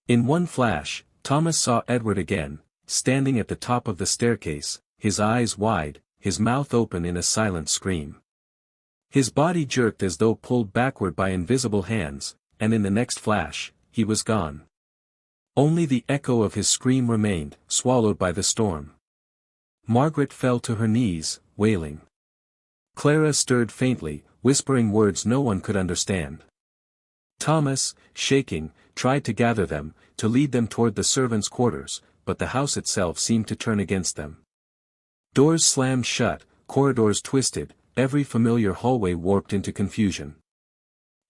In one flash, Thomas saw Edward again, standing at the top of the staircase, his eyes wide, his mouth open in a silent scream. His body jerked as though pulled backward by invisible hands, and in the next flash, he was gone. Only the echo of his scream remained, swallowed by the storm. Margaret fell to her knees, wailing. Clara stirred faintly, whispering words no one could understand. Thomas, shaking, tried to gather them, to lead them toward the servants' quarters, but the house itself seemed to turn against them. Doors slammed shut, corridors twisted, every familiar hallway warped into confusion.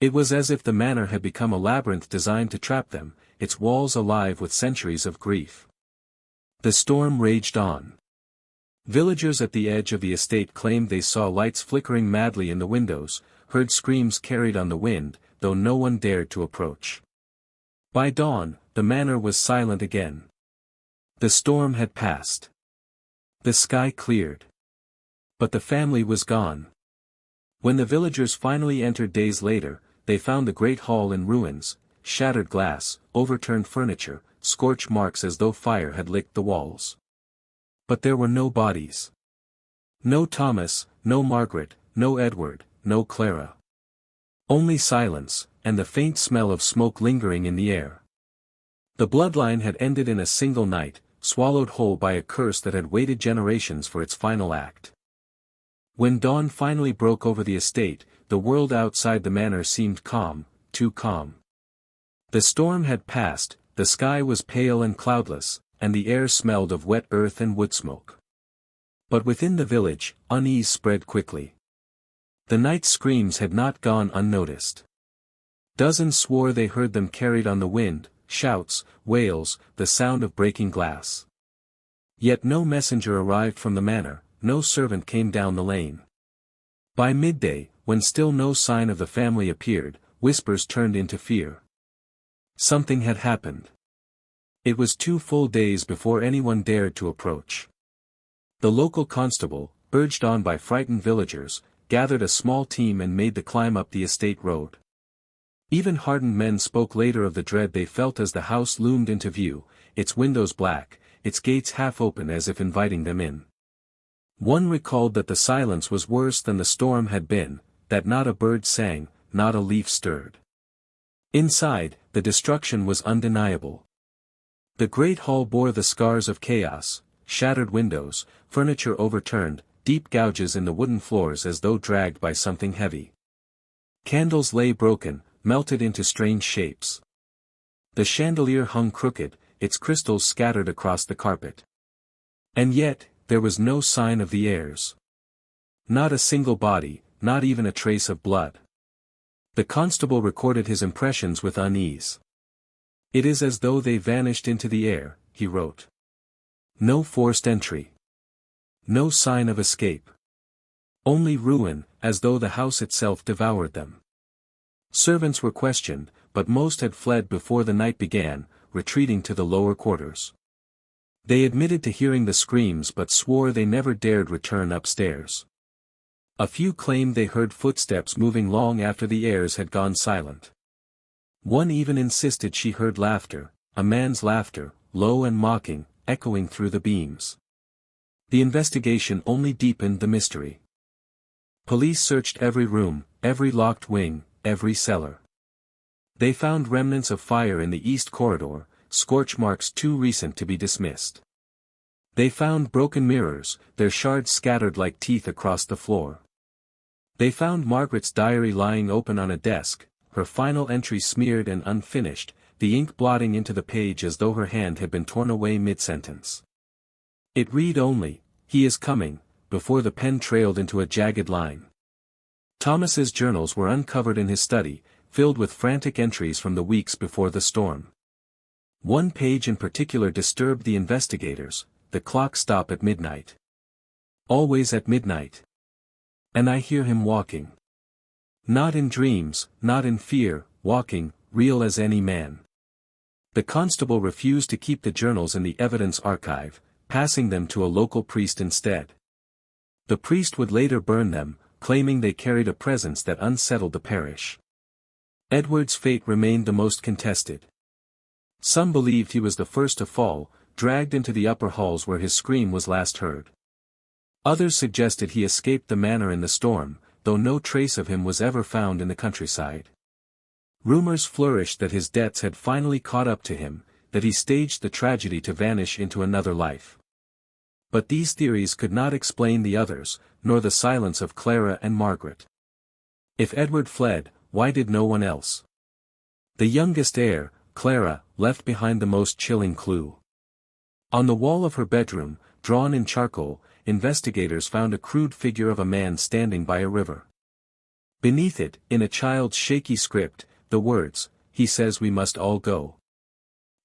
It was as if the manor had become a labyrinth designed to trap them, its walls alive with centuries of grief. The storm raged on. Villagers at the edge of the estate claimed they saw lights flickering madly in the windows, heard screams carried on the wind, though no one dared to approach. By dawn, the manor was silent again. The storm had passed. The sky cleared. But the family was gone. When the villagers finally entered days later, they found the great hall in ruins, shattered glass, overturned furniture, scorch marks as though fire had licked the walls. But there were no bodies. No Thomas, no Margaret, no Edward, no Clara. Only silence, and the faint smell of smoke lingering in the air. The bloodline had ended in a single night, swallowed whole by a curse that had waited generations for its final act. When dawn finally broke over the estate, the world outside the manor seemed calm, too calm. The storm had passed, the sky was pale and cloudless, and the air smelled of wet earth and wood smoke. But within the village, unease spread quickly. The night screams had not gone unnoticed. Dozens swore they heard them carried on the wind, shouts, wails, the sound of breaking glass. Yet no messenger arrived from the manor, no servant came down the lane. By midday, when still no sign of the family appeared, whispers turned into fear. Something had happened. It was 2 full days before anyone dared to approach. The local constable, urged on by frightened villagers, gathered a small team and made the climb up the estate road. Even hardened men spoke later of the dread they felt as the house loomed into view, its windows black, its gates half open as if inviting them in. One recalled that the silence was worse than the storm had been, that not a bird sang, not a leaf stirred. Inside, the destruction was undeniable. The great hall bore the scars of chaos, shattered windows, furniture overturned, deep gouges in the wooden floors as though dragged by something heavy. Candles lay broken, melted into strange shapes. The chandelier hung crooked, its crystals scattered across the carpet. And yet, there was no sign of the heirs. Not a single body, not even a trace of blood. The constable recorded his impressions with unease. "It is as though they vanished into the air," he wrote. "No forced entry. No sign of escape. Only ruin, as though the house itself devoured them." Servants were questioned, but most had fled before the night began, retreating to the lower quarters. They admitted to hearing the screams but swore they never dared return upstairs. A few claimed they heard footsteps moving long after the heirs had gone silent. One even insisted she heard laughter, a man's laughter, low and mocking, echoing through the beams. The investigation only deepened the mystery. Police searched every room, every locked wing, every cellar. They found remnants of fire in the east corridor, scorch marks too recent to be dismissed. They found broken mirrors, their shards scattered like teeth across the floor. They found Margaret's diary lying open on a desk, her final entry smeared and unfinished, the ink blotting into the page as though her hand had been torn away mid-sentence. It read only, "He is coming," before the pen trailed into a jagged line. Thomas's journals were uncovered in his study, filled with frantic entries from the weeks before the storm. One page in particular disturbed the investigators: the clock stopped at midnight. Always at midnight. And I hear him walking. Not in dreams, not in fear, walking, real as any man. The constable refused to keep the journals in the evidence archive, passing them to a local priest instead. The priest would later burn them, claiming they carried a presence that unsettled the parish. Edward's fate remained the most contested. Some believed he was the first to fall, dragged into the upper halls where his scream was last heard. Others suggested he escaped the manor in the storm, though no trace of him was ever found in the countryside. Rumors flourished that his debts had finally caught up to him, that he staged the tragedy to vanish into another life. But these theories could not explain the others, nor the silence of Clara and Margaret. If Edward fled, why did no one else? The youngest heir, Clara, left behind the most chilling clue. On the wall of her bedroom, drawn in charcoal, investigators found a crude figure of a man standing by a river. Beneath it, in a child's shaky script, the words, "He says we must all go."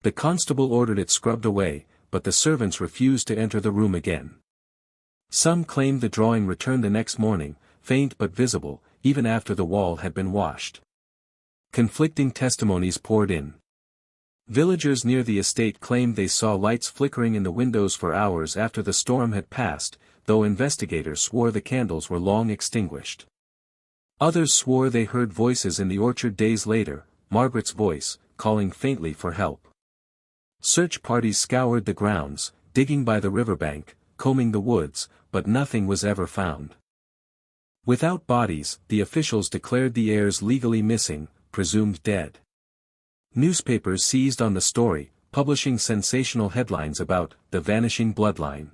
The constable ordered it scrubbed away, but the servants refused to enter the room again. Some claimed the drawing returned the next morning, faint but visible, even after the wall had been washed. Conflicting testimonies poured in. Villagers near the estate claimed they saw lights flickering in the windows for hours after the storm had passed, though investigators swore the candles were long extinguished. Others swore they heard voices in the orchard days later, Margaret's voice, calling faintly for help. Search parties scoured the grounds, digging by the riverbank, combing the woods, but nothing was ever found. Without bodies, the officials declared the heirs legally missing, presumed dead. Newspapers seized on the story, publishing sensational headlines about the vanishing bloodline.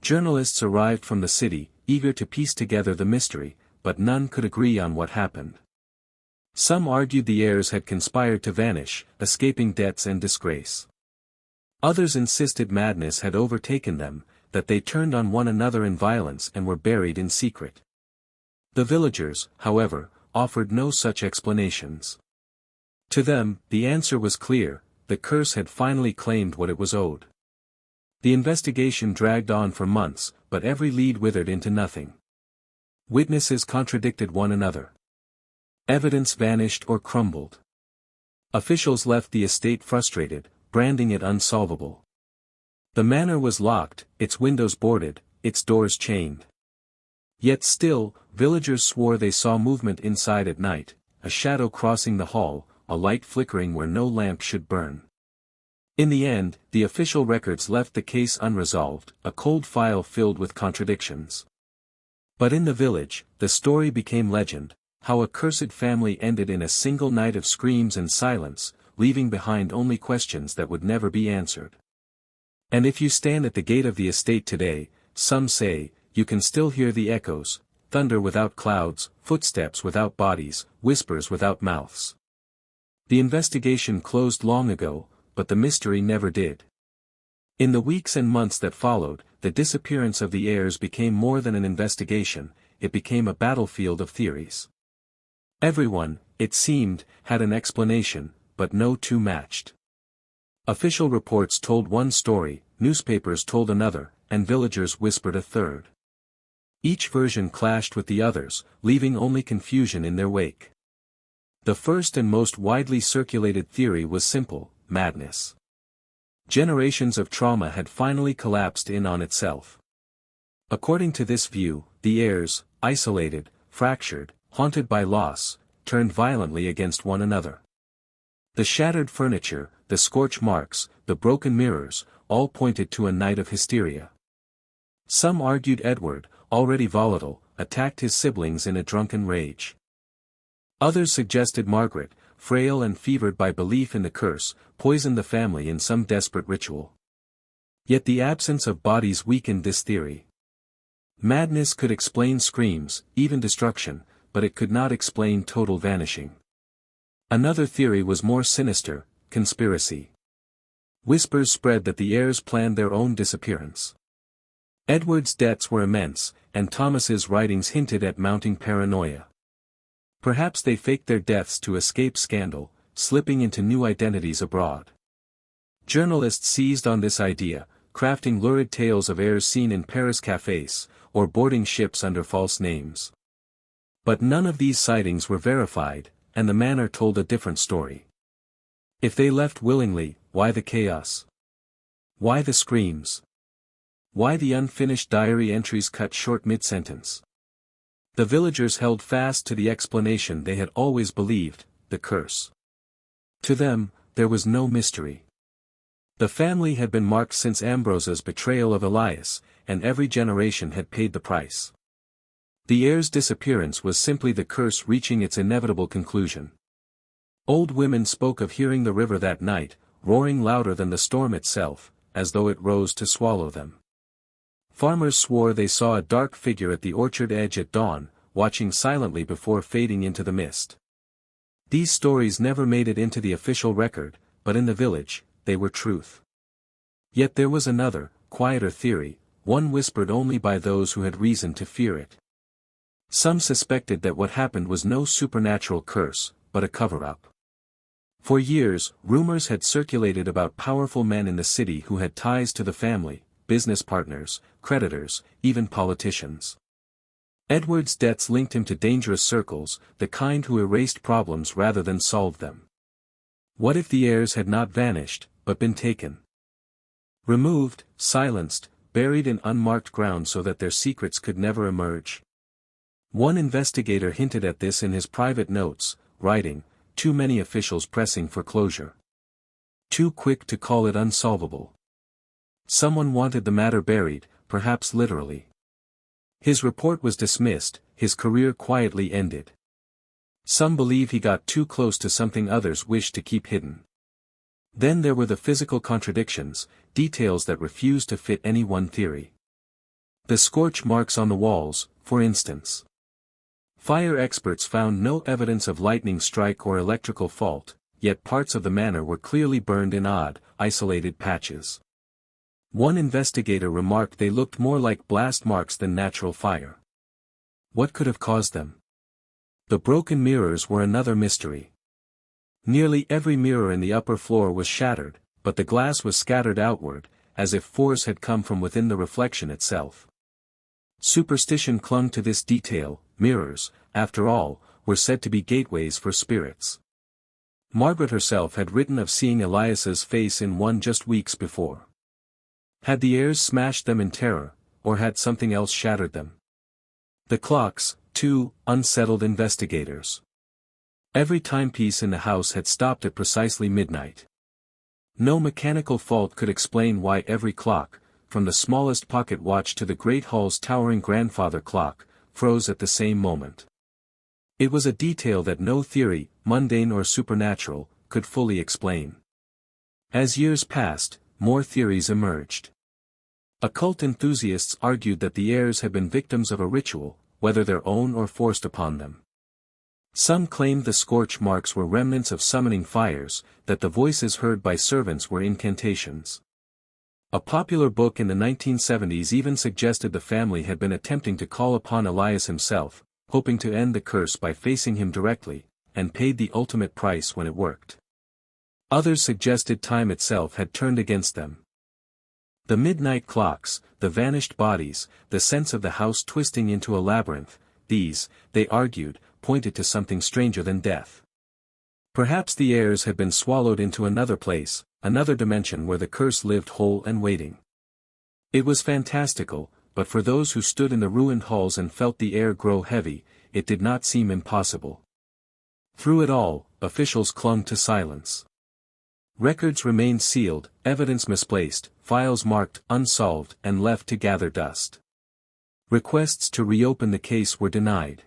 Journalists arrived from the city, eager to piece together the mystery, but none could agree on what happened. Some argued the heirs had conspired to vanish, escaping debts and disgrace. Others insisted madness had overtaken them, that they turned on one another in violence and were buried in secret. The villagers, however, offered no such explanations. To them, the answer was clear: the curse had finally claimed what it was owed. The investigation dragged on for months, but every lead withered into nothing. Witnesses contradicted one another. Evidence vanished or crumbled. Officials left the estate frustrated, branding it unsolvable. The manor was locked, its windows boarded, its doors chained. Yet still, villagers swore they saw movement inside at night, a shadow crossing the hall, a light flickering where no lamp should burn. In the end, the official records left the case unresolved, a cold file filled with contradictions. But in the village, the story became legend, how a cursed family ended in a single night of screams and silence, leaving behind only questions that would never be answered. And if you stand at the gate of the estate today, some say, you can still hear the echoes, thunder without clouds, footsteps without bodies, whispers without mouths. The investigation closed long ago, but the mystery never did. In the weeks and months that followed, the disappearance of the heirs became more than an investigation, it became a battlefield of theories. Everyone, it seemed, had an explanation, but no two matched. Official reports told one story, newspapers told another, and villagers whispered a third. Each version clashed with the others, leaving only confusion in their wake. The first and most widely circulated theory was simple: madness. Generations of trauma had finally collapsed in on itself. According to this view, the heirs, isolated, fractured, haunted by loss, turned violently against one another. The shattered furniture, the scorch marks, the broken mirrors, all pointed to a night of hysteria. Some argued Edward, already volatile, attacked his siblings in a drunken rage. Others suggested Margaret, frail and fevered by belief in the curse, poisoned the family in some desperate ritual. Yet the absence of bodies weakened this theory. Madness could explain screams, even destruction, but it could not explain total vanishing. Another theory was more sinister: conspiracy. Whispers spread that the heirs planned their own disappearance. Edward's debts were immense, and Thomas's writings hinted at mounting paranoia. Perhaps they faked their deaths to escape scandal, slipping into new identities abroad. Journalists seized on this idea, crafting lurid tales of heirs seen in Paris cafés, or boarding ships under false names. But none of these sightings were verified, and the manor told a different story. If they left willingly, why the chaos? Why the screams? Why the unfinished diary entries cut short mid-sentence? The villagers held fast to the explanation they had always believed: the curse. To them, there was no mystery. The family had been marked since Ambrose's betrayal of Elias, and every generation had paid the price. The heir's disappearance was simply the curse reaching its inevitable conclusion. Old women spoke of hearing the river that night, roaring louder than the storm itself, as though it rose to swallow them. Farmers swore they saw a dark figure at the orchard edge at dawn, watching silently before fading into the mist. These stories never made it into the official record, but in the village, they were truth. Yet there was another, quieter theory, one whispered only by those who had reason to fear it. Some suspected that what happened was no supernatural curse, but a cover-up. For years, rumors had circulated about powerful men in the city who had ties to the family, business partners, creditors, even politicians. Edward's debts linked him to dangerous circles, the kind who erased problems rather than solved them. What if the heirs had not vanished, but been taken? Removed, silenced, buried in unmarked ground so that their secrets could never emerge? One investigator hinted at this in his private notes, writing, "Too many officials pressing for closure. Too quick to call it unsolvable." Someone wanted the matter buried, perhaps literally. His report was dismissed, his career quietly ended. Some believe he got too close to something others wished to keep hidden. Then there were the physical contradictions, details that refused to fit any one theory. The scorch marks on the walls, for instance. Fire experts found no evidence of lightning strike or electrical fault, yet parts of the manor were clearly burned in odd, isolated patches. One investigator remarked they looked more like blast marks than natural fire. What could have caused them? The broken mirrors were another mystery. Nearly every mirror in the upper floor was shattered, but the glass was scattered outward, as if force had come from within the reflection itself. Superstition clung to this detail. Mirrors, after all, were said to be gateways for spirits. Margaret herself had written of seeing Elias's face in one just weeks before. Had the heirs smashed them in terror, or had something else shattered them? The clocks, too, unsettled investigators. Every timepiece in the house had stopped at precisely midnight. No mechanical fault could explain why every clock, from the smallest pocket watch to the great hall's towering grandfather clock, froze at the same moment. It was a detail that no theory, mundane or supernatural, could fully explain. As years passed, more theories emerged. Occult enthusiasts argued that the heirs had been victims of a ritual, whether their own or forced upon them. Some claimed the scorch marks were remnants of summoning fires, that the voices heard by servants were incantations. A popular book in the 1970s even suggested the family had been attempting to call upon Elias himself, hoping to end the curse by facing him directly, and paid the ultimate price when it worked. Others suggested time itself had turned against them. The midnight clocks, the vanished bodies, the sense of the house twisting into a labyrinth, these, they argued, pointed to something stranger than death. Perhaps the heirs had been swallowed into another place, another dimension where the curse lived whole and waiting. It was fantastical, but for those who stood in the ruined halls and felt the air grow heavy, it did not seem impossible. Through it all, officials clung to silence. Records remained sealed, evidence misplaced, files marked unsolved and left to gather dust. Requests to reopen the case were denied.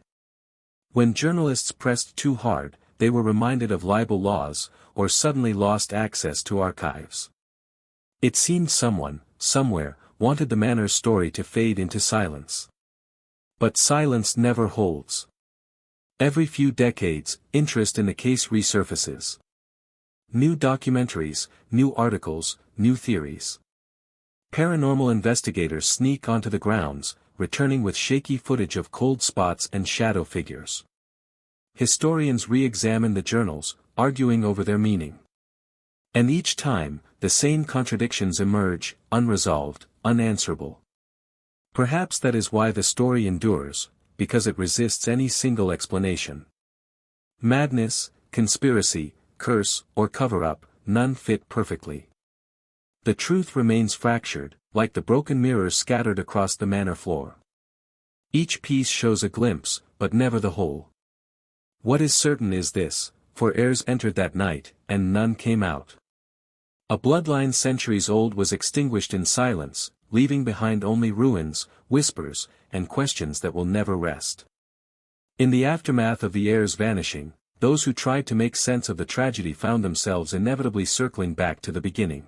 When journalists pressed too hard, they were reminded of libel laws, or suddenly lost access to archives. It seemed someone, somewhere, wanted the manor's story to fade into silence. But silence never holds. Every few decades, interest in the case resurfaces. New documentaries, new articles, new theories. Paranormal investigators sneak onto the grounds, returning with shaky footage of cold spots and shadow figures. Historians re-examine the journals, arguing over their meaning. And each time, the same contradictions emerge, unresolved, unanswerable. Perhaps that is why the story endures, because it resists any single explanation. Madness, conspiracy, curse, or cover-up, none fit perfectly. The truth remains fractured, like the broken mirrors scattered across the manor floor. Each piece shows a glimpse, but never the whole. What is certain is this, for heirs entered that night, and none came out. A bloodline centuries old was extinguished in silence, leaving behind only ruins, whispers, and questions that will never rest. In the aftermath of the heirs' vanishing, those who tried to make sense of the tragedy found themselves inevitably circling back to the beginning.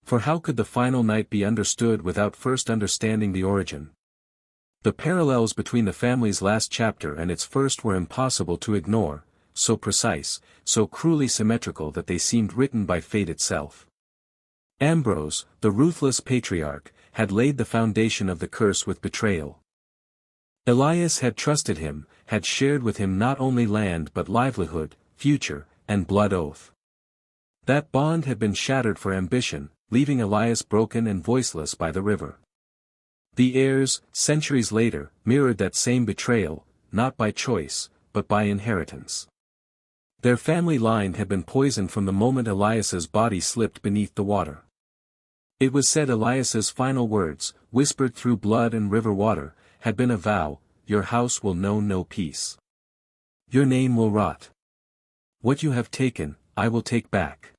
For how could the final night be understood without first understanding the origin? The parallels between the family's last chapter and its first were impossible to ignore, so precise, so cruelly symmetrical that they seemed written by fate itself. Ambrose, the ruthless patriarch, had laid the foundation of the curse with betrayal. Elias had trusted him, had shared with him not only land but livelihood, future, and blood oath. That bond had been shattered for ambition, leaving Elias broken and voiceless by the river. The heirs, centuries later, mirrored that same betrayal, not by choice, but by inheritance. Their family line had been poisoned from the moment Elias's body slipped beneath the water. It was said Elias's final words, whispered through blood and river water, had been a vow: "Your house will know no peace. Your name will rot. What you have taken, I will take back."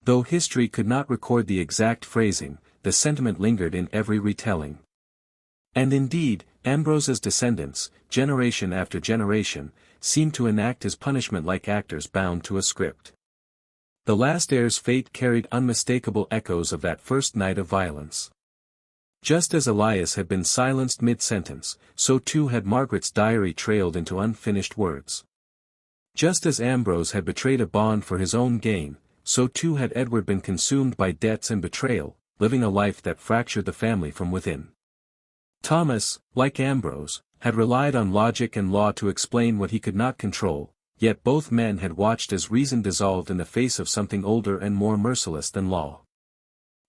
Though history could not record the exact phrasing, the sentiment lingered in every retelling. And indeed, Ambrose's descendants, generation after generation, seemed to enact his punishment like actors bound to a script. The last heir's fate carried unmistakable echoes of that first night of violence. Just as Elias had been silenced mid-sentence, so too had Margaret's diary trailed into unfinished words. Just as Ambrose had betrayed a bond for his own gain, so too had Edward been consumed by debts and betrayal, living a life that fractured the family from within. Thomas, like Ambrose, had relied on logic and law to explain what he could not control, yet both men had watched as reason dissolved in the face of something older and more merciless than law.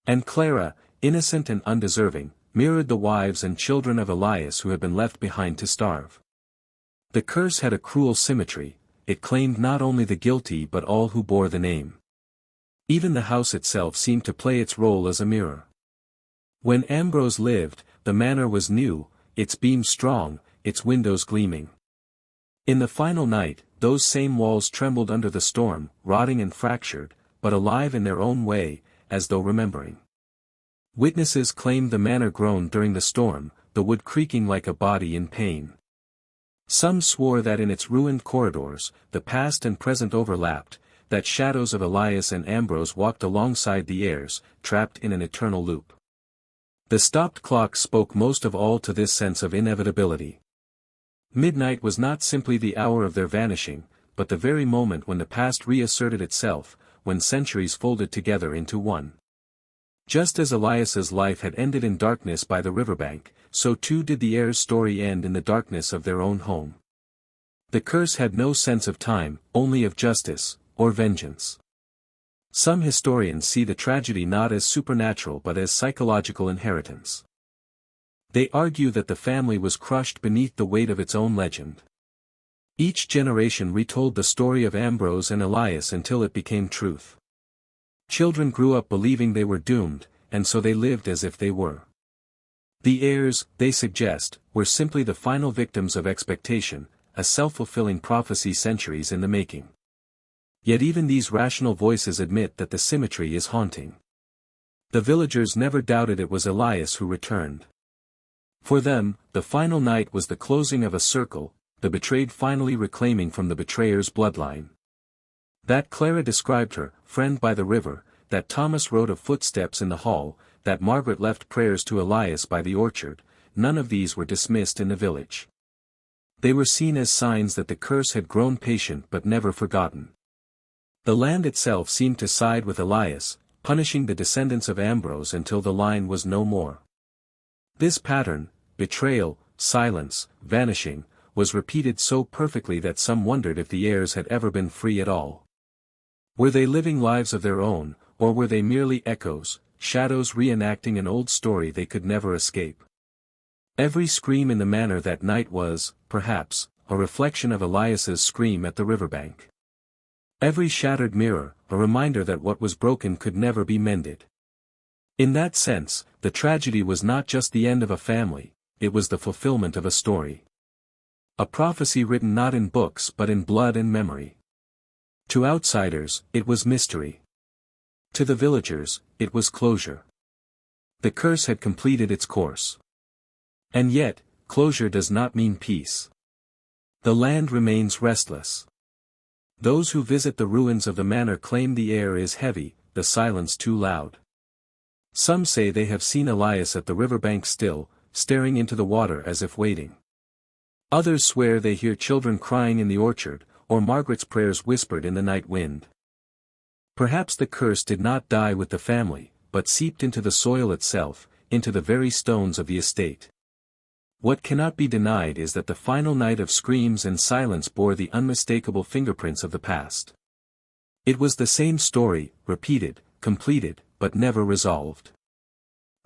And Clara, innocent and undeserving, mirrored the wives and children of Elias who had been left behind to starve. The curse had a cruel symmetry: it claimed not only the guilty but all who bore the name. Even the house itself seemed to play its role as a mirror. When Ambrose lived, the manor was new, its beams strong, its windows gleaming. In the final night, those same walls trembled under the storm, rotting and fractured, but alive in their own way, as though remembering. Witnesses claimed the manor groaned during the storm, the wood creaking like a body in pain. Some swore that in its ruined corridors, the past and present overlapped, that shadows of Elias and Ambrose walked alongside the heirs, trapped in an eternal loop. The stopped clock spoke most of all to this sense of inevitability. Midnight was not simply the hour of their vanishing, but the very moment when the past reasserted itself, when centuries folded together into one. Just as Elias's life had ended in darkness by the riverbank, so too did the heirs' story end in the darkness of their own home. The curse had no sense of time, only of justice, or vengeance. Some historians see the tragedy not as supernatural but as psychological inheritance. They argue that the family was crushed beneath the weight of its own legend. Each generation retold the story of Ambrose and Elias until it became truth. Children grew up believing they were doomed, and so they lived as if they were. The heirs, they suggest, were simply the final victims of expectation, a self-fulfilling prophecy centuries in the making. Yet even these rational voices admit that the symmetry is haunting. The villagers never doubted it was Elias who returned. For them, the final night was the closing of a circle, the betrayed finally reclaiming from the betrayer's bloodline. That Clara described her friend by the river, that Thomas wrote of footsteps in the hall, that Margaret left prayers to Elias by the orchard, none of these were dismissed in the village. They were seen as signs that the curse had grown patient but never forgotten. The land itself seemed to side with Elias, punishing the descendants of Ambrose until the line was no more. This pattern, betrayal, silence, vanishing, was repeated so perfectly that some wondered if the heirs had ever been free at all. Were they living lives of their own, or were they merely echoes, shadows reenacting an old story they could never escape? Every scream in the manor that night was, perhaps, a reflection of Elias's scream at the riverbank. Every shattered mirror, a reminder that what was broken could never be mended. In that sense, the tragedy was not just the end of a family, it was the fulfillment of a story. A prophecy written not in books but in blood and memory. To outsiders, it was mystery. To the villagers, it was closure. The curse had completed its course. And yet, closure does not mean peace. The land remains restless. Those who visit the ruins of the manor claim the air is heavy, the silence too loud. Some say they have seen Elias at the riverbank still, staring into the water as if waiting. Others swear they hear children crying in the orchard, or Margaret's prayers whispered in the night wind. Perhaps the curse did not die with the family, but seeped into the soil itself, into the very stones of the estate. What cannot be denied is that the final night of screams and silence bore the unmistakable fingerprints of the past. It was the same story, repeated, completed, but never resolved.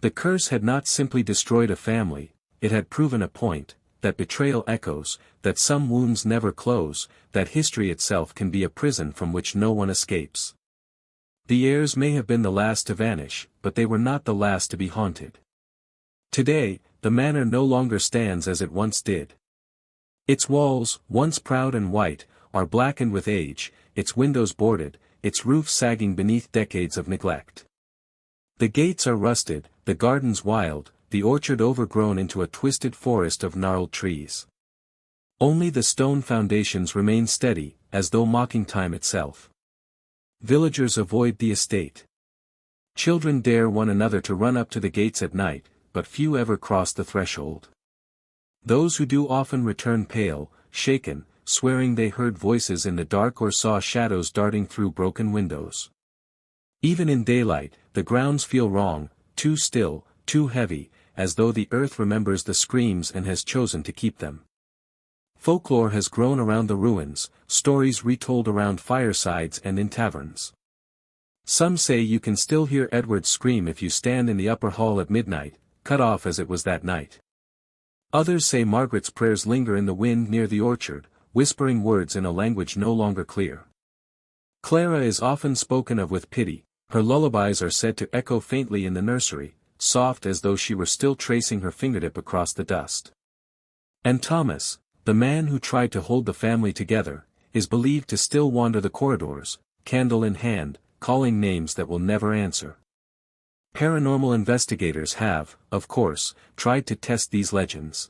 The curse had not simply destroyed a family, it had proven a point, that betrayal echoes, that some wounds never close, that history itself can be a prison from which no one escapes. The heirs may have been the last to vanish, but they were not the last to be haunted. Today, the manor no longer stands as it once did. Its walls, once proud and white, are blackened with age, its windows boarded, its roof sagging beneath decades of neglect. The gates are rusted, the gardens wild, the orchard overgrown into a twisted forest of gnarled trees. Only the stone foundations remain steady, as though mocking time itself. Villagers avoid the estate. Children dare one another to run up to the gates at night, but few ever cross the threshold. Those who do often return pale, shaken, swearing they heard voices in the dark or saw shadows darting through broken windows. Even in daylight, the grounds feel wrong, too still, too heavy, as though the earth remembers the screams and has chosen to keep them. Folklore has grown around the ruins, stories retold around firesides and in taverns. Some say you can still hear Edward's scream if you stand in the upper hall at midnight, cut off as it was that night. Others say Margaret's prayers linger in the wind near the orchard, whispering words in a language no longer clear. Clara is often spoken of with pity, her lullabies are said to echo faintly in the nursery, soft as though she were still tracing her fingertip across the dust. And Thomas, the man who tried to hold the family together, is believed to still wander the corridors, candle in hand, calling names that will never answer. Paranormal investigators have, of course, tried to test these legends.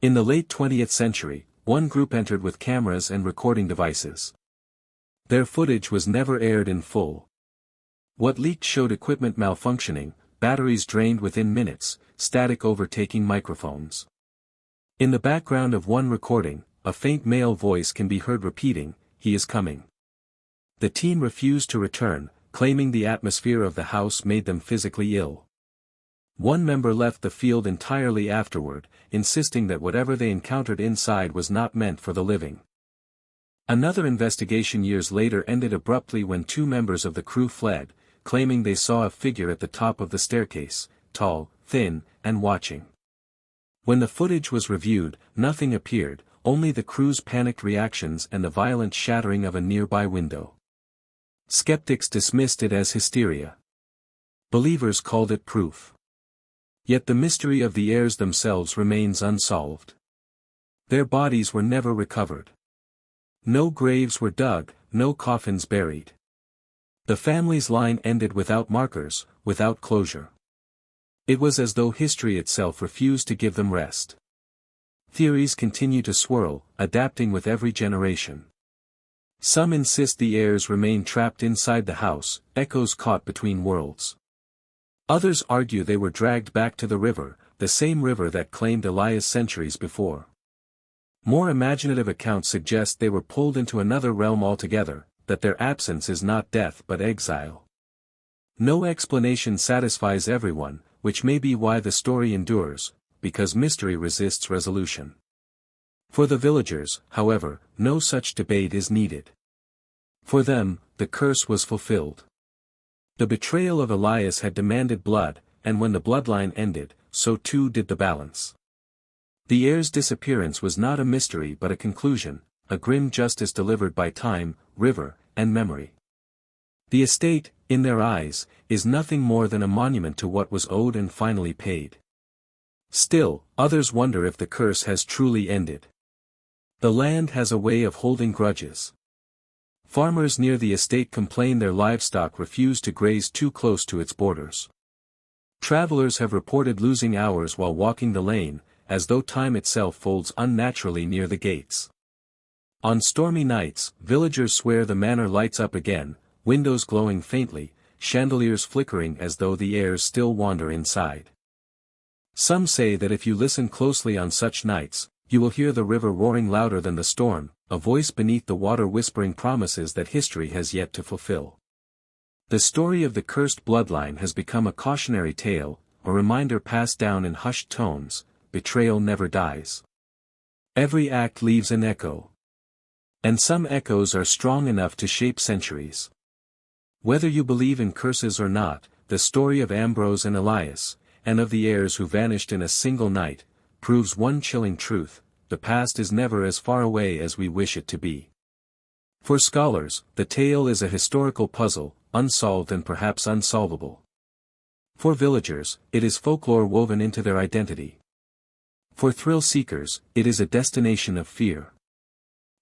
In the late 20th century, one group entered with cameras and recording devices. Their footage was never aired in full. What leaked showed equipment malfunctioning, batteries drained within minutes, static overtaking microphones. In the background of one recording, a faint male voice can be heard repeating, "He is coming." The team refused to return, claiming the atmosphere of the house made them physically ill. One member left the field entirely afterward, insisting that whatever they encountered inside was not meant for the living. Another investigation years later ended abruptly when two members of the crew fled, claiming they saw a figure at the top of the staircase, tall, thin, and watching. When the footage was reviewed, nothing appeared, only the crew's panicked reactions and the violent shattering of a nearby window. Skeptics dismissed it as hysteria. Believers called it proof. Yet the mystery of the heirs themselves remains unsolved. Their bodies were never recovered. No graves were dug, no coffins buried. The family's line ended without markers, without closure. It was as though history itself refused to give them rest. Theories continue to swirl, adapting with every generation. Some insist the heirs remain trapped inside the house, echoes caught between worlds. Others argue they were dragged back to the river, the same river that claimed Elias centuries before. More imaginative accounts suggest they were pulled into another realm altogether, that their absence is not death but exile. No explanation satisfies everyone, which may be why the story endures, because mystery resists resolution. For the villagers, however, no such debate is needed. For them, the curse was fulfilled. The betrayal of Elias had demanded blood, and when the bloodline ended, so too did the balance. The heir's disappearance was not a mystery but a conclusion, a grim justice delivered by time, river, and memory. The estate, in their eyes, is nothing more than a monument to what was owed and finally paid. Still, others wonder if the curse has truly ended. The land has a way of holding grudges. Farmers near the estate complain their livestock refuse to graze too close to its borders. Travelers have reported losing hours while walking the lane, as though time itself folds unnaturally near the gates. On stormy nights, villagers swear the manor lights up again, windows glowing faintly, chandeliers flickering as though the heirs still wander inside. Some say that if you listen closely on such nights, you will hear the river roaring louder than the storm, a voice beneath the water whispering promises that history has yet to fulfill. The story of the cursed bloodline has become a cautionary tale, a reminder passed down in hushed tones, betrayal never dies. Every act leaves an echo. And some echoes are strong enough to shape centuries. Whether you believe in curses or not, the story of Ambrose and Elias, and of the heirs who vanished in a single night, proves one chilling truth: the past is never as far away as we wish it to be. For scholars, the tale is a historical puzzle, unsolved and perhaps unsolvable. For villagers, it is folklore woven into their identity. For thrill seekers, it is a destination of fear.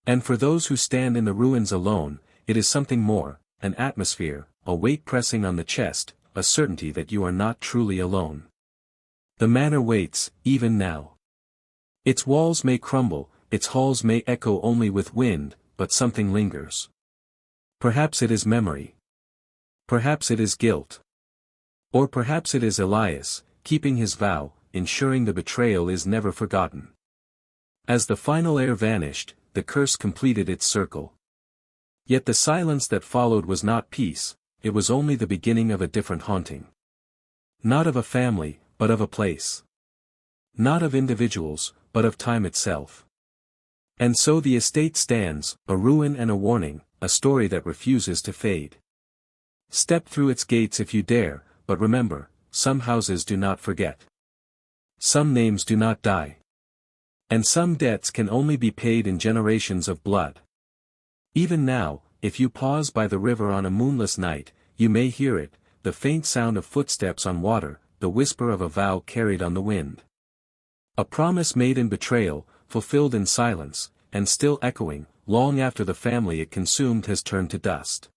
And for those who stand in the ruins alone, it is something more: an atmosphere, a weight pressing on the chest, a certainty that you are not truly alone. The manor waits, even now. Its walls may crumble, its halls may echo only with wind, but something lingers. Perhaps it is memory. Perhaps it is guilt. Or perhaps it is Elias, keeping his vow, ensuring the betrayal is never forgotten. As the final heir vanished, the curse completed its circle. Yet the silence that followed was not peace, it was only the beginning of a different haunting. Not of a family, but of a place. Not of individuals, but of time itself. And so the estate stands, a ruin and a warning, a story that refuses to fade. Step through its gates if you dare, but remember, some houses do not forget. Some names do not die. And some debts can only be paid in generations of blood. Even now, if you pause by the river on a moonless night, you may hear it, the faint sound of footsteps on water, the whisper of a vow carried on the wind. A promise made in betrayal, fulfilled in silence, and still echoing, long after the family it consumed has turned to dust.